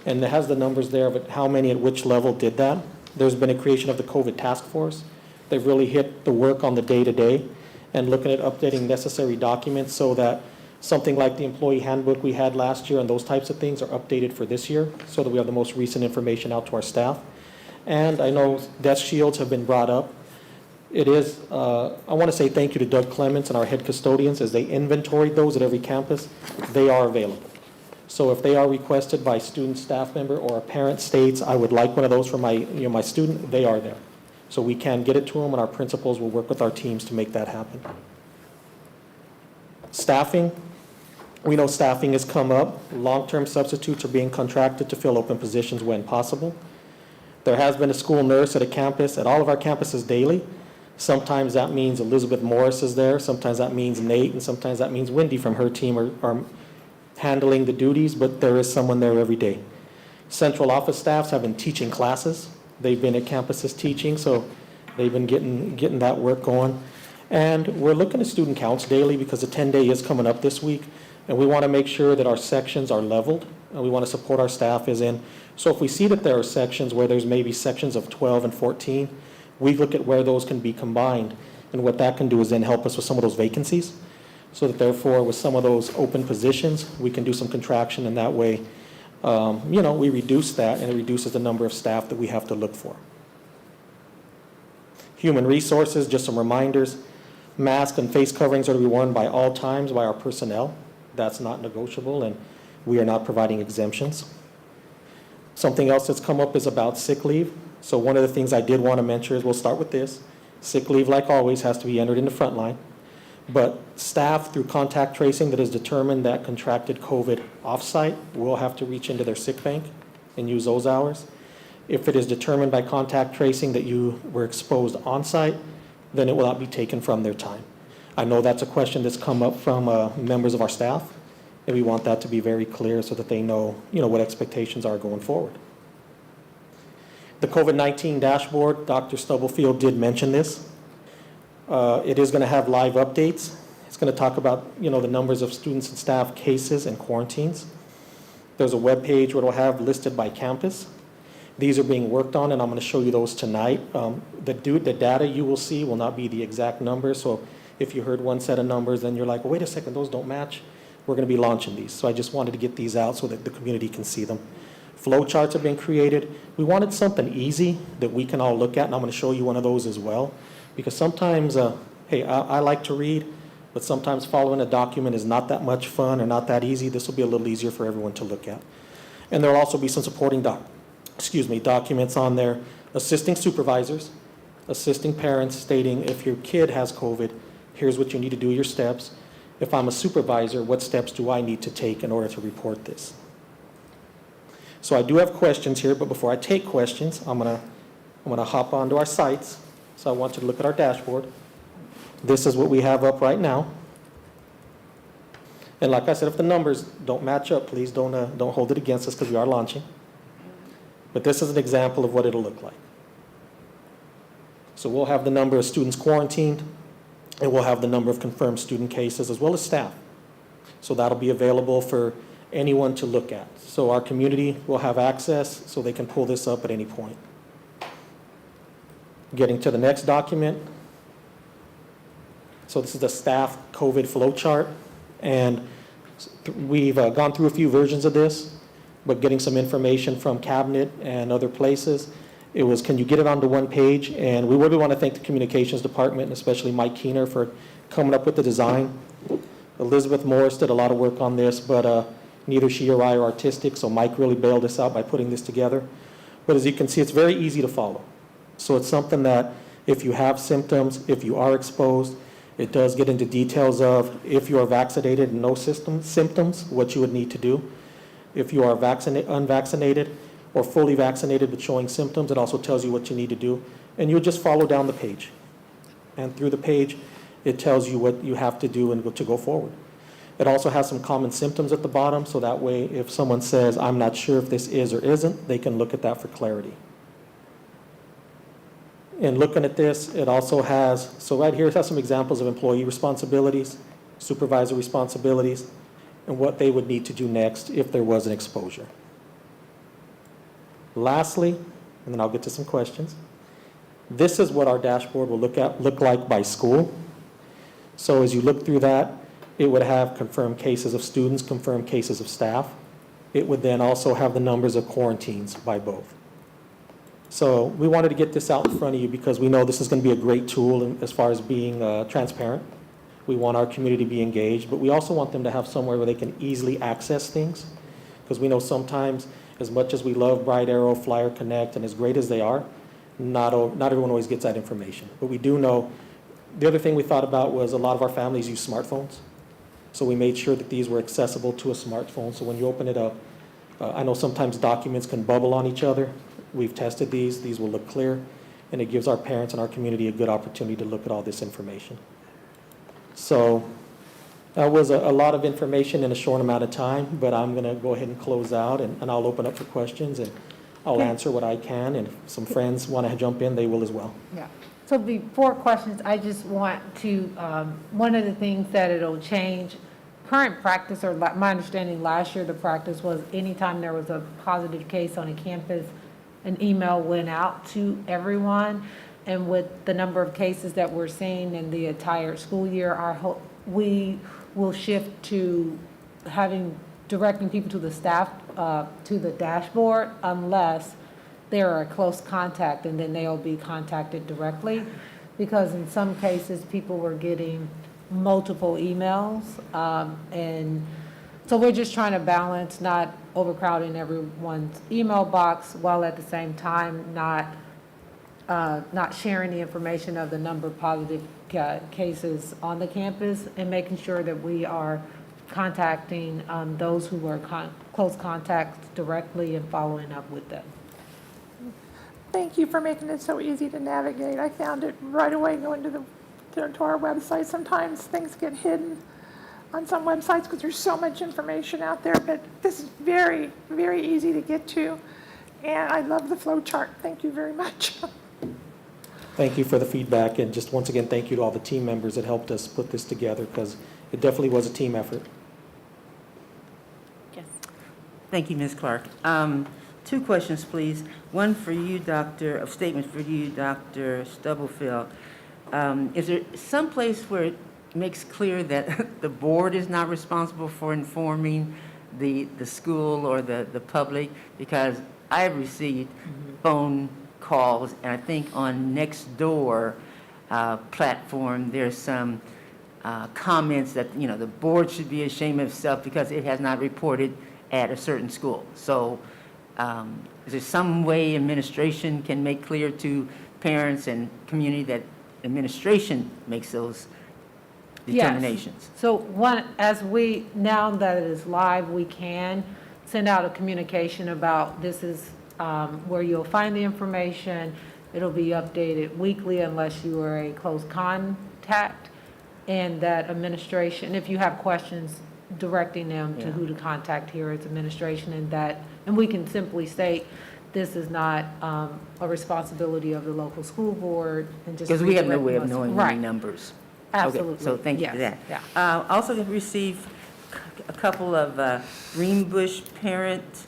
And it has the numbers there of how many at which level did that. There's been a creation of the COVID task force. They've really hit the work on the day-to-day and looking at updating necessary documents so that something like the employee handbook we had last year and those types of things are updated for this year so that we have the most recent information out to our staff. And I know desk shields have been brought up. It is, I want to say thank you to Doug Clements and our head custodians as they inventoried those at every campus. They are available. So if they are requested by student, staff member, or a parent states, I would like one of those for my, my student, they are there. So we can get it to them, and our principals will work with our teams to make that happen. Staffing, we know staffing has come up. Long-term substitutes are being contracted to fill open positions when possible. There has been a school nurse at a campus, at all of our campuses daily. Sometimes that means Elizabeth Morris is there, sometimes that means Nate, and sometimes that means Wendy from her team are handling the duties, but there is someone there every day. Central office staffs have been teaching classes. They've been at campuses teaching, so they've been getting that work going. And we're looking at student counts daily because the 10-day is coming up this week, and we want to make sure that our sections are leveled, and we want to support our staff as in. So if we see that there are sections where there's maybe sections of 12 and 14, we look at where those can be combined. And what that can do is then help us with some of those vacancies, so that therefore with some of those open positions, we can do some contraction, and that way we reduce that, and it reduces the number of staff that we have to look for. Human resources, just some reminders. Masks and face coverings are to be worn by all times by our personnel. That's not negotiable, and we are not providing exemptions. Something else that's come up is about sick leave. So one of the things I did want to mention is, we'll start with this. Sick leave, like always, has to be entered in the front line. But staff, through contact tracing that is determined that contracted COVID off-site, will have to reach into their sick bank and use those hours. If it is determined by contact tracing that you were exposed on-site, then it will not be taken from their time. I know that's a question that's come up from members of our staff, and we want that to be very clear so that they know, what expectations are going forward. The COVID-19 dashboard, Dr. Stubblefield did mention this. It is going to have live updates. It's going to talk about, the numbers of students and staff cases and quarantines. There's a web page where it'll have listed by campus. These are being worked on, and I'm going to show you those tonight. The data you will see will not be the exact numbers, so if you heard one set of numbers, then you're like, well, wait a second, those don't match. We're going to be launching these, so I just wanted to get these out so that the community can see them. Flow charts have been created. We wanted something easy that we can all look at, and I'm going to show you one of those as well. Because sometimes, I like to read, but sometimes following a document is not that much fun or not that easy. This will be a little easier for everyone to look at. And there'll also be some supporting documents on there, assisting supervisors, assisting parents, stating if your kid has COVID, here's what you need to do, your steps. If I'm a supervisor, what steps do I need to take in order to report this? So I do have questions here, but before I take questions, I'm gonna hop onto our sites. So I want you to look at our dashboard. This is what we have up right now. And like I said, if the numbers don't match up, please don't hold it against us because we are launching. But this is an example of what it'll look like. So we'll have the number of students quarantined, and we'll have the number of confirmed student cases as well as staff. So that'll be available for anyone to look at. So our community will have access so they can pull this up at any point. Getting to the next document. So this is the staff COVID flow chart, and we've gone through a few versions of this, but getting some information from Cabinet and other places, it was, can you get it onto one page? And we really want to thank the communications department, and especially Mike Keener, for coming up with the design. Elizabeth Morris did a lot of work on this, but neither she or I are artistic, so Mike really bailed us out by putting this together. But as you can see, it's very easy to follow. So it's something that if you have symptoms, if you are exposed, it does get into details of if you are vaccinated and no symptoms, what you would need to do. If you are unvaccinated or fully vaccinated but showing symptoms, it also tells you what you need to do. And you'll just follow down the page. And through the page, it tells you what you have to do and to go forward. It also has some common symptoms at the bottom, so that way if someone says, I'm not sure if this is or isn't, they can look at that for clarity. And looking at this, it also has, so right here it has some examples of employee responsibilities, supervisor responsibilities, and what they would need to do next if there was an exposure. Lastly, and then I'll get to some questions, this is what our dashboard will look like by school. So as you look through that, it would have confirmed cases of students, confirmed cases of staff. It would then also have the numbers of quarantines by both. So we wanted to get this out in front of you because we know this is going to be a great tool as far as being transparent. We want our community to be engaged, but we also want them to have somewhere where they can easily access things, because we know sometimes, as much as we love Bright Arrow, Flyer Connect, and as great as they are, not everyone always gets that information. But we do know, the other thing we thought about was a lot of our families use smartphones. So we made sure that these were accessible to a smartphone. So when you open it up, I know sometimes documents can bubble on each other. We've tested these. These will look clear, and it gives our parents and our community a good opportunity to look at all this information. So that was a lot of information in a short amount of time, but I'm going to go ahead and close out, and I'll open up for questions, and I'll answer what I can, and if some friends want to jump in, they will as well. Yeah. So before questions, I just want to, one of the things that it'll change, current practice, or my understanding last year, the practice was anytime there was a positive case on a campus, an email went out to everyone. And with the number of cases that we're seeing in the entire school year, we will shift to directing people to the staff, to the dashboard, unless they're a close contact, and then they'll be contacted directly. Because in some cases, people were getting multiple emails, and so we're just trying to balance not overcrowding everyone's email box, while at the same time not sharing the information of the number of positive cases on the campus, and making sure that we are contacting those who were close contacts directly and following up with them. Thank you for making it so easy to navigate. I found it right away going to our website. Sometimes things get hidden on some websites because there's so much information out there, but this is very, very easy to get to. And I love the flow chart. Thank you very much. Thank you for the feedback, and just once again, thank you to all the team members that helped us put this together, because it definitely was a team effort. Yes. Thank you, Ms. Clark. Two questions, please. One for you, a statement for you, Dr. Stubblefield. Is there some place where it makes clear that the board is not responsible for informing the school or the public? Because I have received phone calls, and I think on Nextdoor platform, there's some comments that, you know, the board should be ashamed of itself because it has not reported at a certain school. So is there some way administration can make clear to parents and community that administration makes those determinations? Yes. So now that it is live, we can send out a communication about this is where you'll find the information. It'll be updated weekly unless you are a close contact, and that administration, if you have questions, directing them to who to contact here as administration, and we can simply state, this is not a responsibility of the local school board, and just. Because we have no way of redirect them. knowing Right. any numbers. Absolutely. Okay, so thank you for Yes. that. Yeah. Also have received a couple of Greenbush parents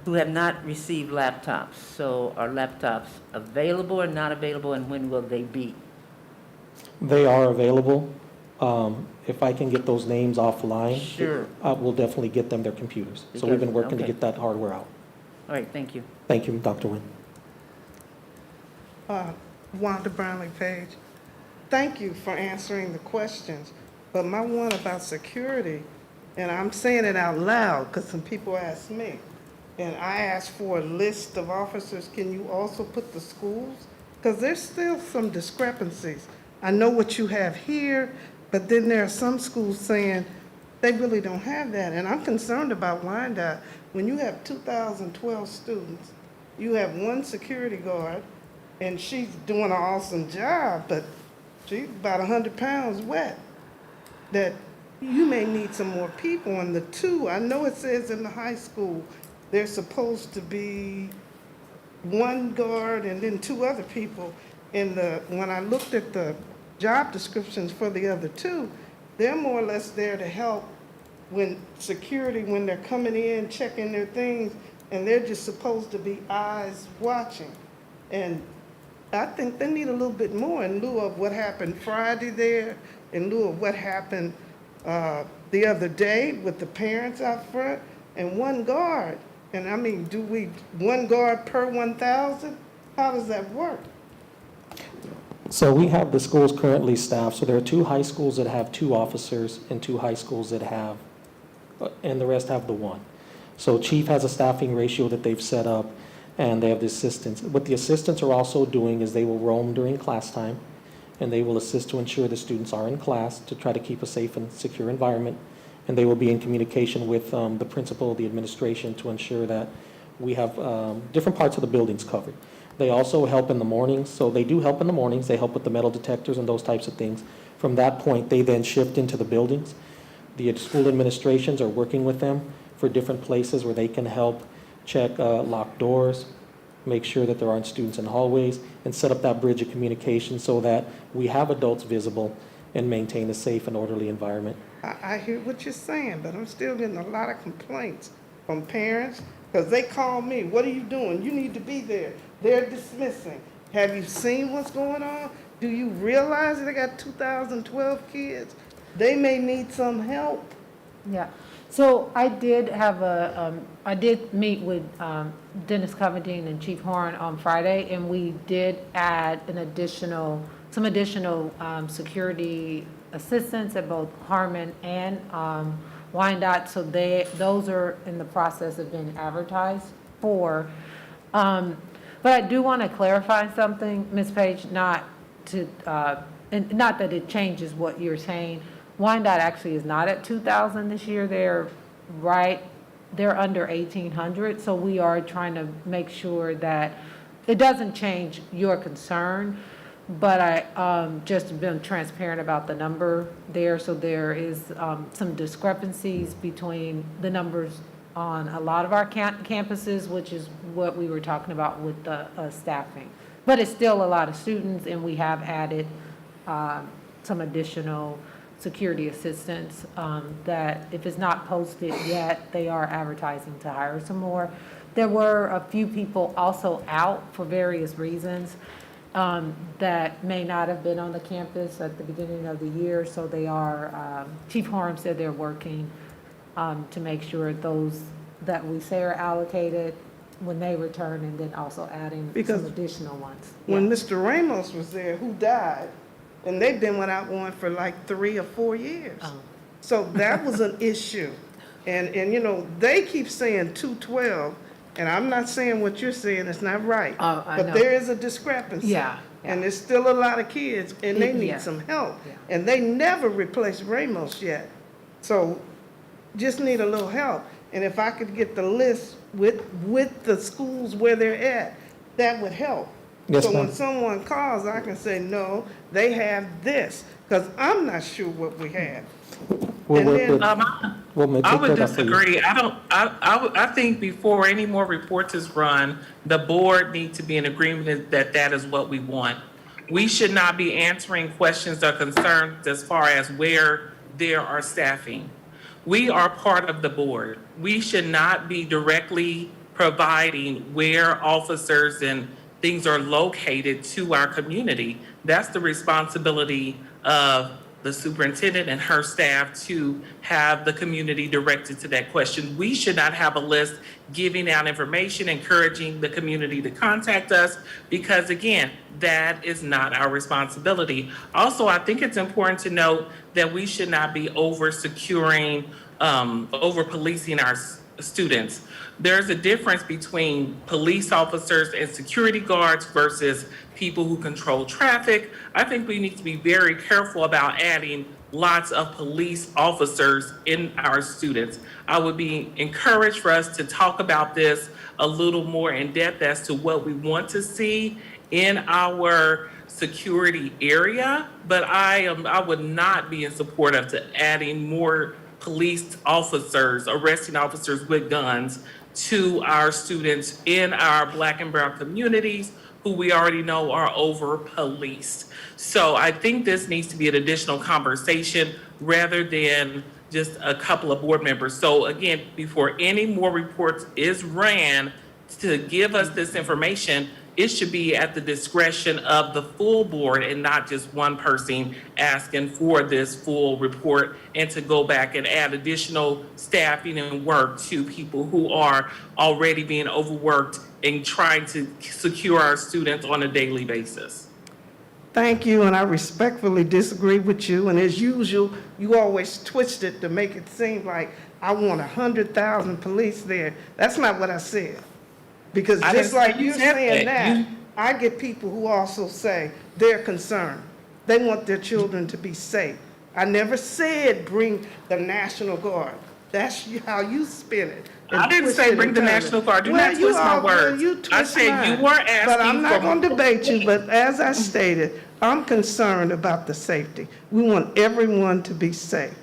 who have not received laptops. So are laptops available or not available, and when will they be? They are available. If I can get those names offline. Sure. We'll definitely get them their computers. So we've been working to Okay. get that hardware out. All right, thank you. Thank you, Dr. Nguyen. Wanda Brownlee Page, thank you for answering the questions, but my one about security, and I'm saying it out loud because some people asked me, and I asked for a list of officers, can you also put the schools? Because there's still some discrepancies. I know what you have here, but then there are some schools saying they really don't have that, and I'm concerned about Wyandotte. When you have 2,012 students, you have one security guard, and she's doing an awesome job, but she's about 100 pounds wet, that you may need some more people. And the two, I know it says in the high school, there's supposed to be one guard and then two other people. When I looked at the job descriptions for the other two, they're more or less there to help when they're coming in, checking their things, and they're just supposed to be eyes watching. And I think they need a little bit more in lieu of what happened Friday there, in lieu of what happened the other day with the parents out front, and one guard. And I mean, one guard per 1,000? How does that work? So we have the schools currently staffed. So there are 2 high schools that have 2 officers and 2 high schools that have, and the rest have the 1. So Chief has a staffing ratio that they've set up, and they have the assistants. What the assistants are also doing is they will roam during class time, and they will assist to ensure the students are in class to try to keep a safe and secure environment. And they will be in communication with the principal, the administration, to ensure that we have different parts of the buildings covered. They also help in the mornings, so they do help in the mornings. They help with the metal detectors and those types of things. From that point, they then shift into the buildings. The school administrations are working with them for different places where they can help check locked doors, make sure that there aren't students in hallways, and set up that bridge of communication so that we have adults visible and maintain a safe and orderly environment. I hear what you're saying, but I'm still getting a lot of complaints from parents, because they call me, what are you doing? You need to be there. They're dismissing. Have you seen what's going on? Do you realize that they got 2,012 kids? They may need some help. Yeah, so I did meet with Dennis Coverdeen and Chief Horn on Friday, and we did add some additional security assistants at both Harmon and Wyandotte, so those are in the process of being advertised for. But I do want to clarify something, Ms. Page, not that it changes what you're saying. Wyandotte actually is not at 2,000 this year. They're under 1,800. So we are trying to make sure that it doesn't change your concern, but I just been transparent about the number there. So there is some discrepancies between the numbers on a lot of our campuses, which is what we were talking about with the staffing. But it's still a lot of students, and we have added some additional security assistants that if it's not posted yet, they are advertising to hire some more. There were a few people also out for various reasons that may not have been on the campus at the beginning of the year, so they are, Chief Horn said they're working to make sure those that we say are allocated when they return, and then also adding some additional ones. When Mr. Ramos was there, who died, and they've been without one for like 3 or 4 years. So that was an issue. And, you know, they keep saying 212, and I'm not saying what you're saying is not right. Oh, I know. But there is a discrepancy. Yeah, And there's still a lot of kids, and they Yeah. need some help. Yeah. And they never replaced Ramos yet. So just need a little help. And if I could get the list with the schools where they're at, that would help. Yes, So when ma'am. someone calls, I can say, no, they have this, because I'm not sure what we have. We'll And work then- with, we'll I take would that up for you. disagree. I think before any more reports is run, the board needs to be in agreement that that is what we want. We should not be answering questions or concerns as far as where there are staffing. We are part of the board. We should not be directly providing where officers and things are located to our community. That's the responsibility of the superintendent and her staff to have the community directed to that question. We should not have a list giving out information, encouraging the community to contact us, because again, that is not our responsibility. Also, I think it's important to note that we should not be over-securing, over-policing our students. There's a difference between police officers and security guards versus people who control traffic. I think we need to be very careful about adding lots of police officers in our students. I would be encouraged for us to talk about this a little more in depth as to what we want to see in our security area, but I would not be in support of adding more police officers, arresting officers with guns to our students in our Black and brown communities who we already know are over-policed. So I think this needs to be an additional conversation rather than just a couple of board members. So again, before any more reports is ran to give us this information, it should be at the discretion of the full board and not just one person asking for this full report and to go back and add additional staffing and work to people who are already being overworked and trying to secure our students on a daily basis. Thank you, and I respectfully disagree with you. And as usual, you always twist it to make it seem like I want 100,000 police there. That's not what I said. Because I just didn't say like you you're said saying that. that, I get people who also say they're concerned. They want their children to be safe. I never said bring the National Guard. That's how you spin it. and I didn't twist say it bring and the turn it. National Guard. Do Well, not you twist my are- well, words. you I twist said mine. you were asking But I'm not for going to more. debate you, but as I stated, I'm concerned about the safety. We want everyone to be safe.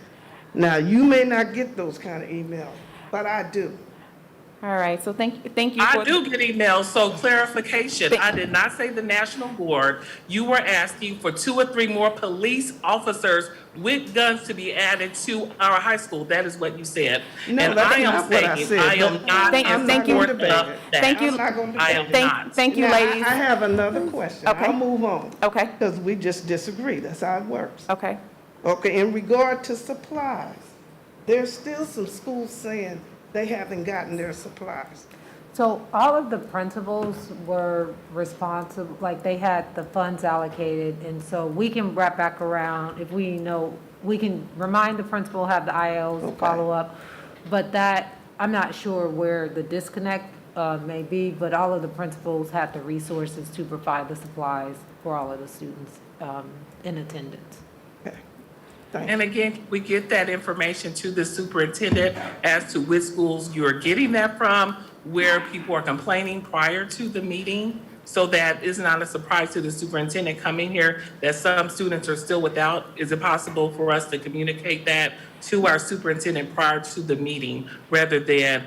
Now, you may not get those kind of emails, but I do. All right, so thank you I for. do get emails, so clarification. I did not say the National Guard. You were asking for 2 or 3 more police officers with guns to be added to our high school. That is what you said. No, And that's I am not what I saying, said, I am but not Thank- in thank you. support of debate it. that. Thank you. I'm not going to I debate am it. not. Thank you, Now, ladies. I have another question. Okay. I'll move on. Okay, Because we just disagree. That's how it works. okay. Okay, in regard to supplies, there's still some schools saying they haven't gotten their supplies. So all of the principals were responsible, like they had the funds allocated, and so we can wrap back around if we know, we can remind the principal, have the ILs Okay. follow up. But that, I'm not sure where the disconnect may be, but all of the principals had the resources to provide the supplies for all of the students in attendance. Okay, thank you. And again, we get that information to the superintendent as to which schools you're getting that from, where people are complaining prior to the meeting, so that is not a surprise to the superintendent coming here that some students are still without. Is it possible for us to communicate that to our superintendent prior to the meeting, rather than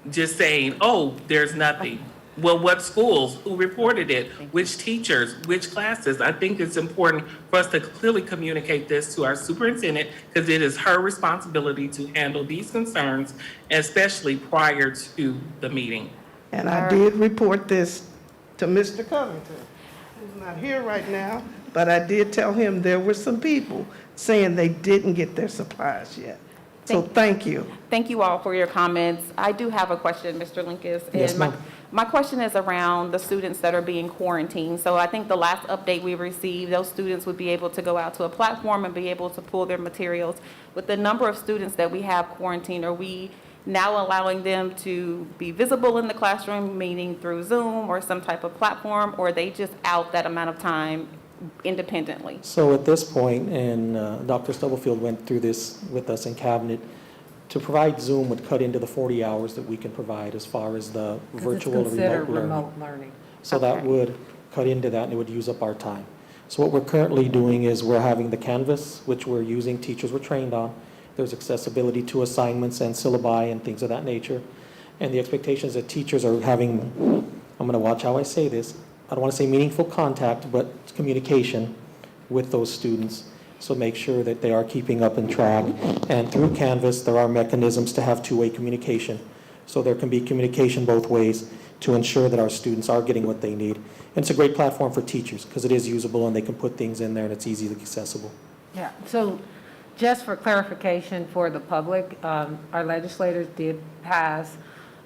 just saying, oh, there's nothing? Well, what schools, who reported it, which teachers, which classes? I think it's important for us to clearly communicate this to our superintendent, because it is her responsibility to handle these concerns, especially prior to the meeting. And I did report this to Mr. Covington, who's not here right now, but I did tell him there were some people saying they didn't get their supplies yet. So thank you. Thank you all for your comments. I do have a question, Mr. Linkus. Yes, and ma'am. My question is around the students that are being quarantined. So I think the last update we received, those students would be able to go out to a platform and be able to pull their materials. With the number of students that we have quarantined, are we now allowing them to be visible in the classroom, meaning through Zoom or some type of platform, or are they just out that amount of time independently? So at this point, and Dr. Stubblefield went through this with us in cabinet, to provide Zoom would cut into the 40 hours that we can provide as far as the virtual or It's considered remote learning. remote learning. So that Okay. would cut into that, and it would use up our time. So what we're currently doing is we're having the Canvas, which we're using, teachers were trained on. There's accessibility to assignments and syllabi and things of that nature. And the expectation is that teachers are having, I'm going to watch how I say this, I don't want to say meaningful contact, but communication with those students. So make sure that they are keeping up and track. And through Canvas, there are mechanisms to have two-way communication. So there can be communication both ways to ensure that our students are getting what they need. And it's a great platform for teachers because it is usable and they can put things in there and it's easily accessible. Yeah, so just for clarification for the public, our legislators did pass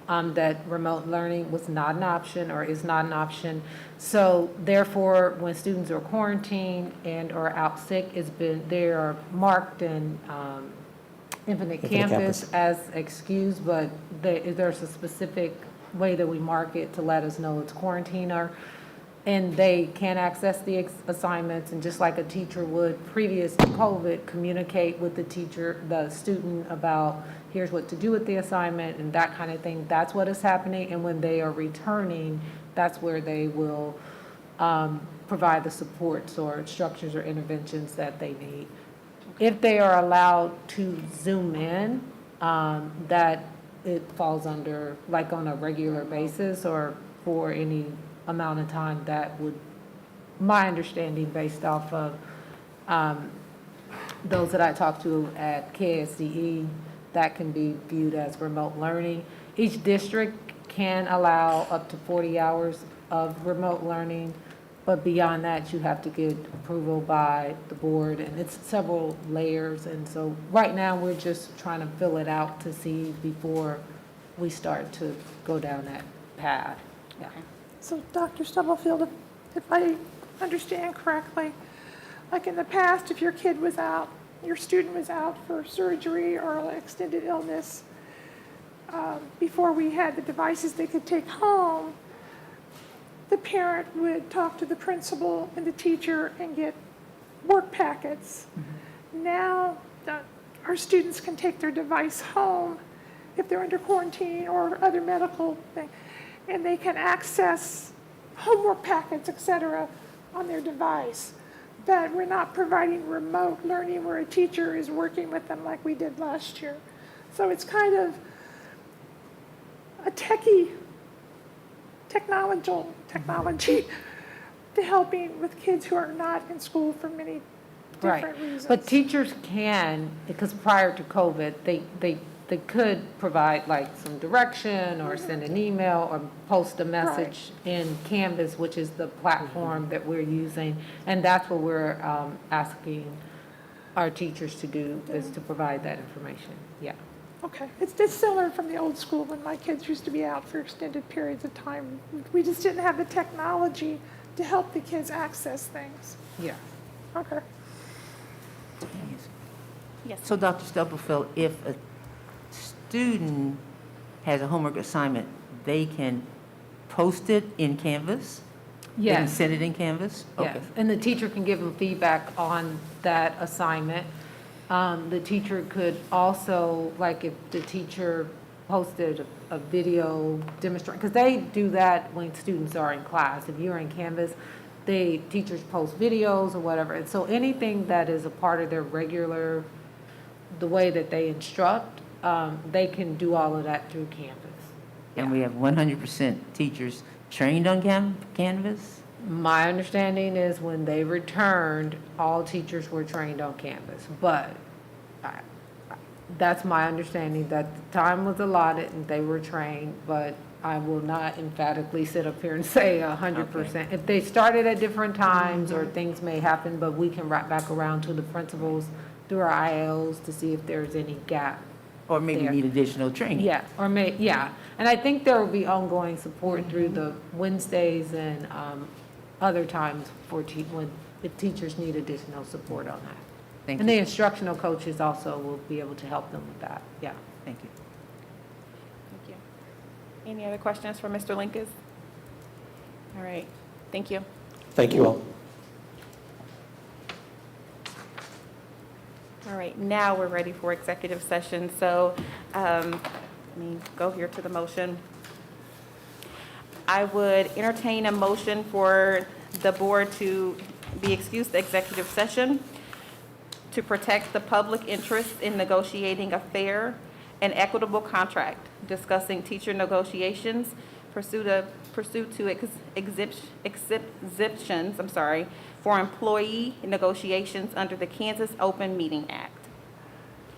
that remote learning was not an option or is not an option. So therefore, when students are quarantined and or out sick, they are marked in Infinite Campus as excused, but there's a specific way that we mark it to let us know it's quarantine, and they can access the assignments, and just like a teacher would previous to COVID, communicate with the student about here's what to do with the assignment and that kind of thing. That's what is happening, and when they are returning, that's where they will provide the supports or instructions or interventions that they need. If they are allowed to Zoom in, that it falls under, like on a regular basis or for any amount of time, that would, my understanding based off of those that I talked to at KSDE, that can be viewed as remote learning. Each district can allow up to 40 hours of remote learning, but beyond that, you have to get approval by the board, and it's several layers. And so right now, we're just trying to fill it out to see before we start to go down that path. Yeah. So Dr. Stubblefield, if I understand correctly, like in the past, if your kid was out, your student was out for surgery or extended illness, before we had the devices they could take home, the parent would talk to the principal and the teacher and get work packets. Mm-hmm. Now, our students can take their device home if they're under quarantine or other medical thing, and they can access homework packets, et cetera, on their device. But we're not providing remote learning where a teacher is working with them like we did last year. So it's kind of a technology to helping with kids who are not in school for many different reasons. But teachers can, because prior to COVID, they could provide like some direction or send an email or post a message in Canvas, which is the platform that we're using. And that's what we're asking our teachers to do, is to provide that information. Yeah. Okay, it's similar from the old school when my kids used to be out for extended periods of time. We just didn't have the technology to help the kids access things. Yeah. Okay. Yes. So Dr. Stubblefield, if a student has a homework assignment, they can post it in Canvas? They can Yes. send it in Canvas? Yes, and the teacher can give them feedback on that assignment. The teacher could also, like if the teacher posted a video demonstration, because they do that when students are in class. If you're in Canvas, teachers post videos or whatever. And so anything that is a part of their regular, the way that they instruct, they can do all of that through Canvas. And we have 100% teachers trained on Canvas? My understanding is when they returned, all teachers were trained on Canvas, but that's my understanding, that the time was allotted and they were trained, but I will not emphatically sit up here and say 100%. If they started at different times or things may happen, but we can wrap back around to the principals through our ILs to see if there's any gap Or maybe there. need additional training. Yeah, yeah. And I think there will be ongoing support through the Wednesdays and other times for if teachers need additional support on that. Thank And the you. instructional coaches also will be able to help them with that, yeah. Thank you. Thank you. Any other questions for Mr. Linkus? All right, thank you. Thank you all. All right, now we're ready for executive session. So let me go here to the motion. I would entertain a motion for the board to be excused to executive session to protect the public interest in negotiating a fair and equitable contract, discussing teacher negotiations, pursuit to exemptions, for employee negotiations under the Kansas Open Meeting Act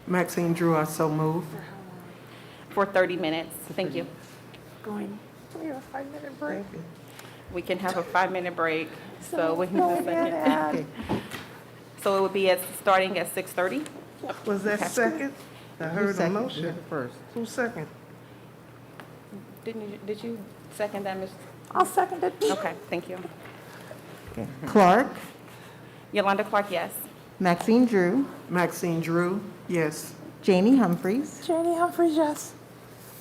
Maxine Drew, I so move. for 30 minutes. Thank you. Going, we have a 5-minute break. We can have a 5-minute break, so we can Go just ahead, Ed. So it would be starting at 6:30? Was that second? I heard a second? motion. First. Who's second? Did you second that, Ms.? I'll second it. Okay, thank you. Clark, Yolanda Clark, yes. Maxine Drew, Maxine Drew, yes. Janie Humphries, Janie Humphries, yes.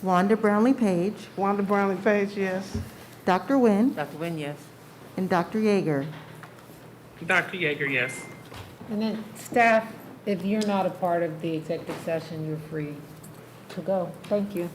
Wanda Brownlee Page, Wanda Brownlee Page, yes. Dr. Nguyen, Dr. Nguyen, yes. and Dr. Yeager. Dr. Yeager, yes. And then staff, if you're not a part of the executive session, you're free to go. Thank you.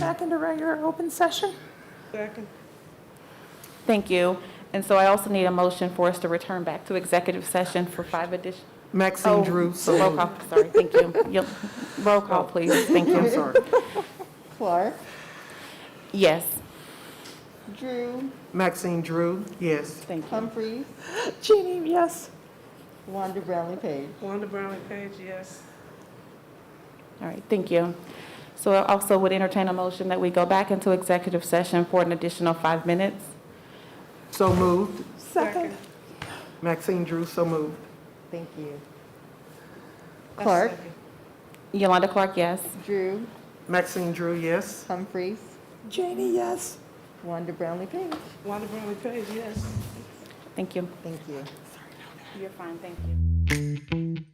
back into regular open session. Second. Thank you. And so I also need a motion for us to return back to executive session for 5 additional. Maxine Drew, so Roll moved. call, sorry, thank you. Roll call, please, thank I'm you. sorry. Clark, Yes, Drew, Maxine Drew, yes. thank you. Humphreys, Jeannie, yes. Wanda Brownlee Page. Wanda Brownlee Page, yes. All right, thank you. So I also would entertain a motion that we go back into executive session for an additional 5 minutes. So moved. Second. Maxine Drew, so moved. Thank you. Clark, Yolanda Clark, yes. Drew, Maxine Drew, yes. Humphreys, Janie, yes. Wanda Brownlee Page. Wanda Brownlee Page, yes. Thank you. Thank you. You're fine, thank you.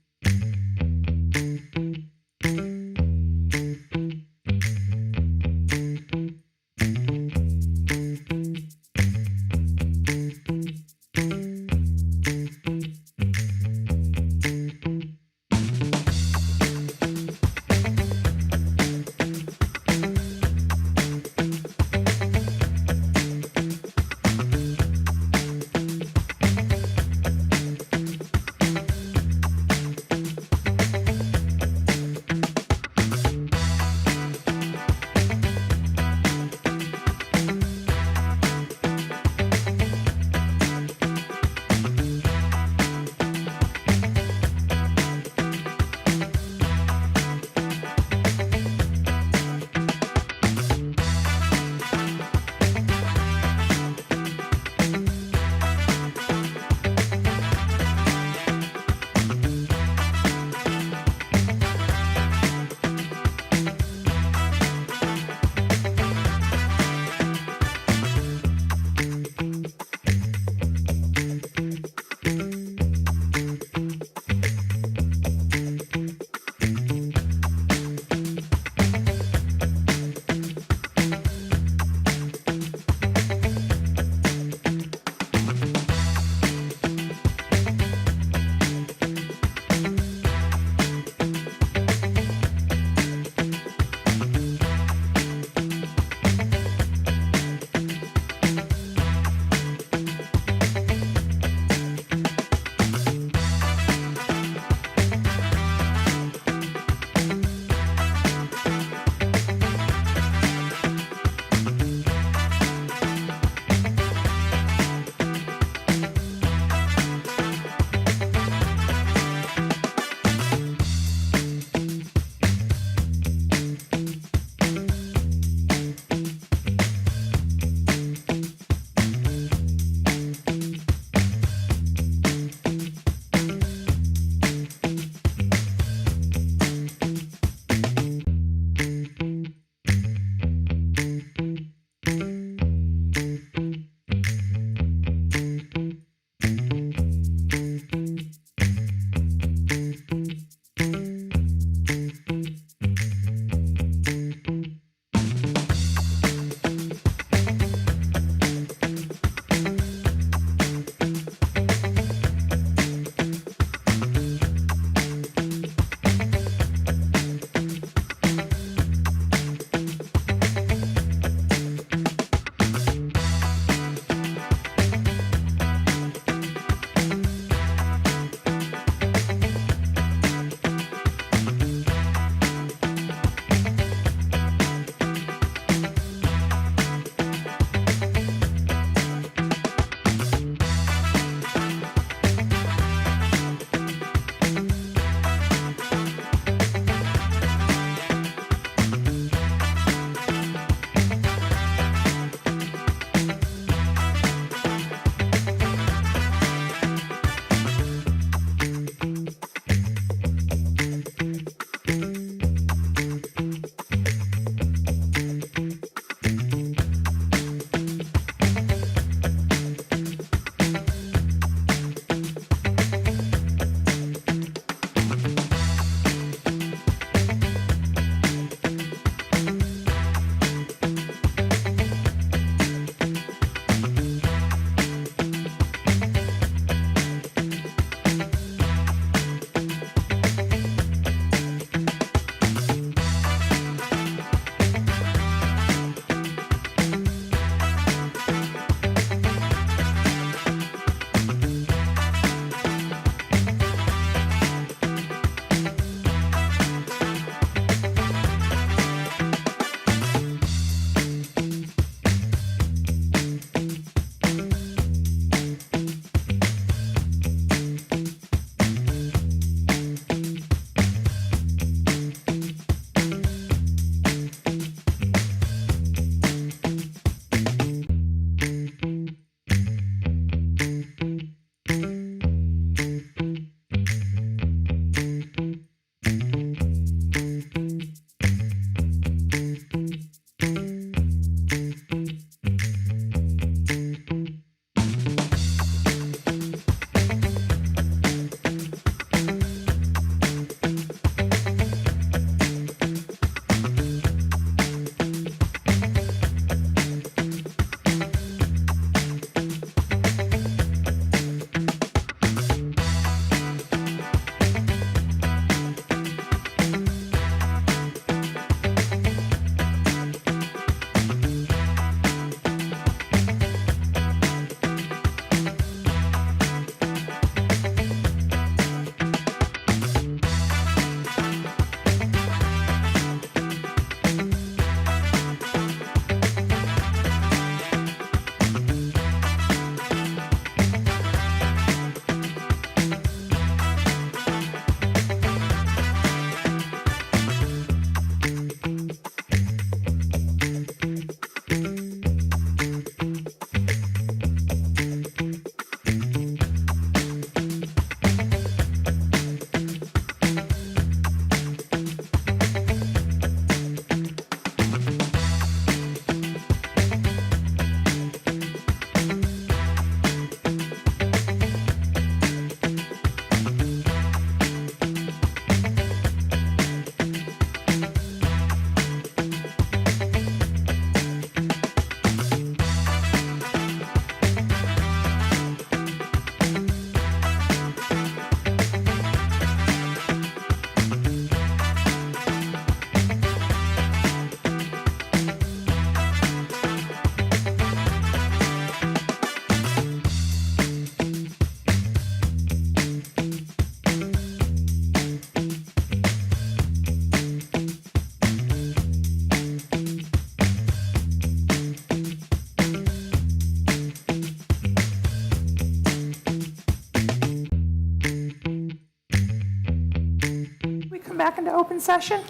open session.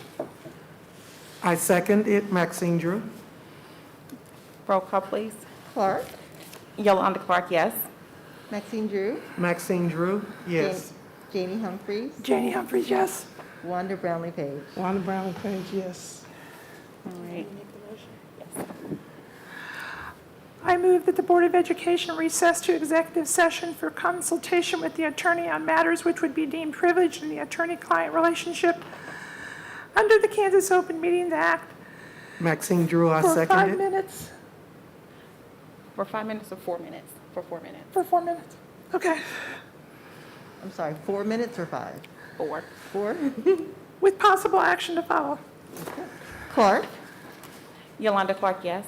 I second it, Maxine Drew. Roll call, please. Clark, Yolanda Clark, yes. Maxine Drew, Maxine Drew, yes. Janie Humphries, Janie Humphries, yes. Wanda Brownlee Page. Wanda Brown Page, yes. All right. I move that the Board of Education recess to executive session for consultation with the attorney on matters which would be deemed privileged in the attorney-client relationship under the Kansas Open Meetings Act Maxine Drew, I for second 5 it. minutes. For 5 minutes or 4 minutes? For 4 minutes. For 4 minutes. Okay. I'm sorry, 4 minutes or 5? 4. 4? With possible action to follow. Clark, Yolanda Clark, yes.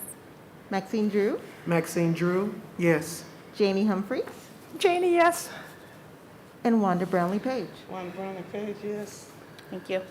Maxine Drew, Maxine Drew, yes. Janie Humphries, Janie, yes. and Wanda Brownlee Page. Wanda Brown Page, yes. Thank you.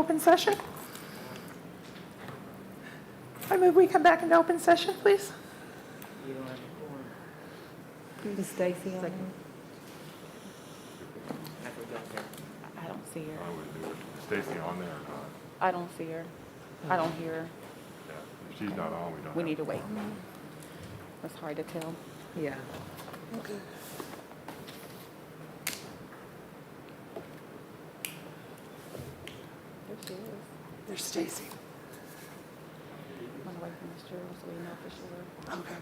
open session. I move we come back into open session, please. Is Stacy on? I don't see her. I would do it. Is Stacy on there or not? I don't see her. I don't hear her. Yeah, if she's not on, we don't. We have need to wait. It's hard to tell. Yeah. There she is. There's Stacy. Run away from this chair so we know for sure. Okay.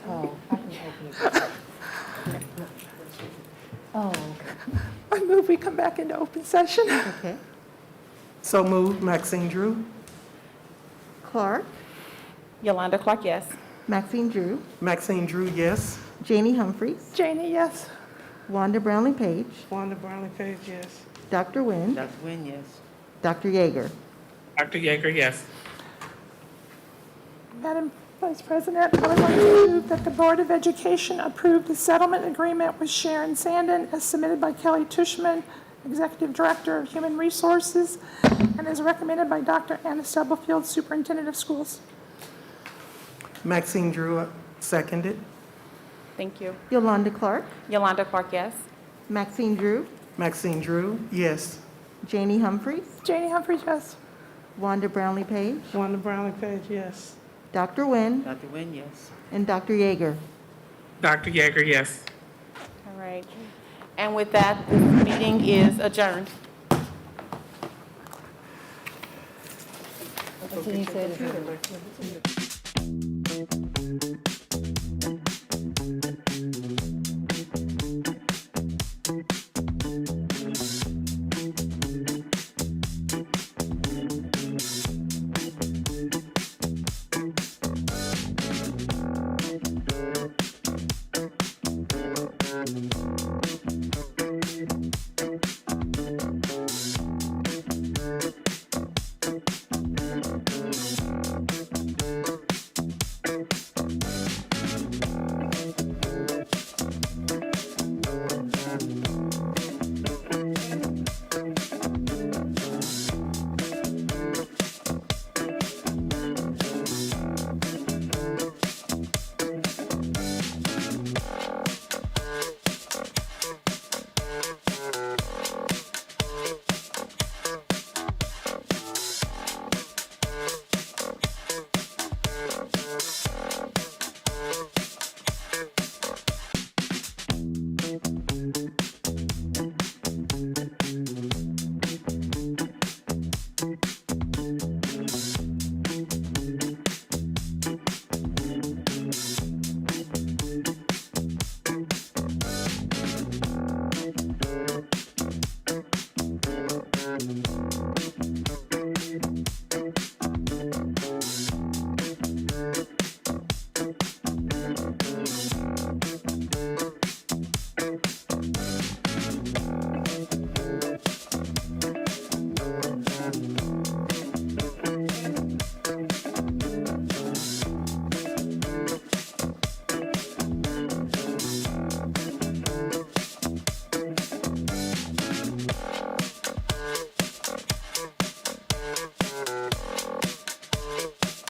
Oh, I can open it. Oh, okay. I move we come back into open session. Okay. So moved, Maxine Drew. Clark, Yolanda Clark, yes. Maxine Drew, Maxine Drew, yes. Janie Humphries, Janie, yes. Wanda Brownlee Page, Wanda Brownlee Page, yes. Dr. Nguyen, Dr. Nguyen, yes. Dr. Yeager. Dr. Yeager, yes. Madam Vice President, I would like to move that the Board of Education approve the settlement agreement with Sharon Sandin as submitted by Kelly Tushman, Executive Director of Human Resources, and as recommended by Dr. Anna Stubblefield, Superintendent of Schools. Maxine Drew, seconded. Thank you. Yolanda Clark, Yolanda Clark, yes. Maxine Drew, Maxine Drew, yes. Janie Humphries, Janie Humphries, yes. Wanda Brownlee Page, Wanda Brownlee Page, yes. Dr. Nguyen, Dr. Nguyen, yes. and Dr. Yeager. Dr. Yeager, yes. All right. And with that, this meeting is adjourned. That's what he said.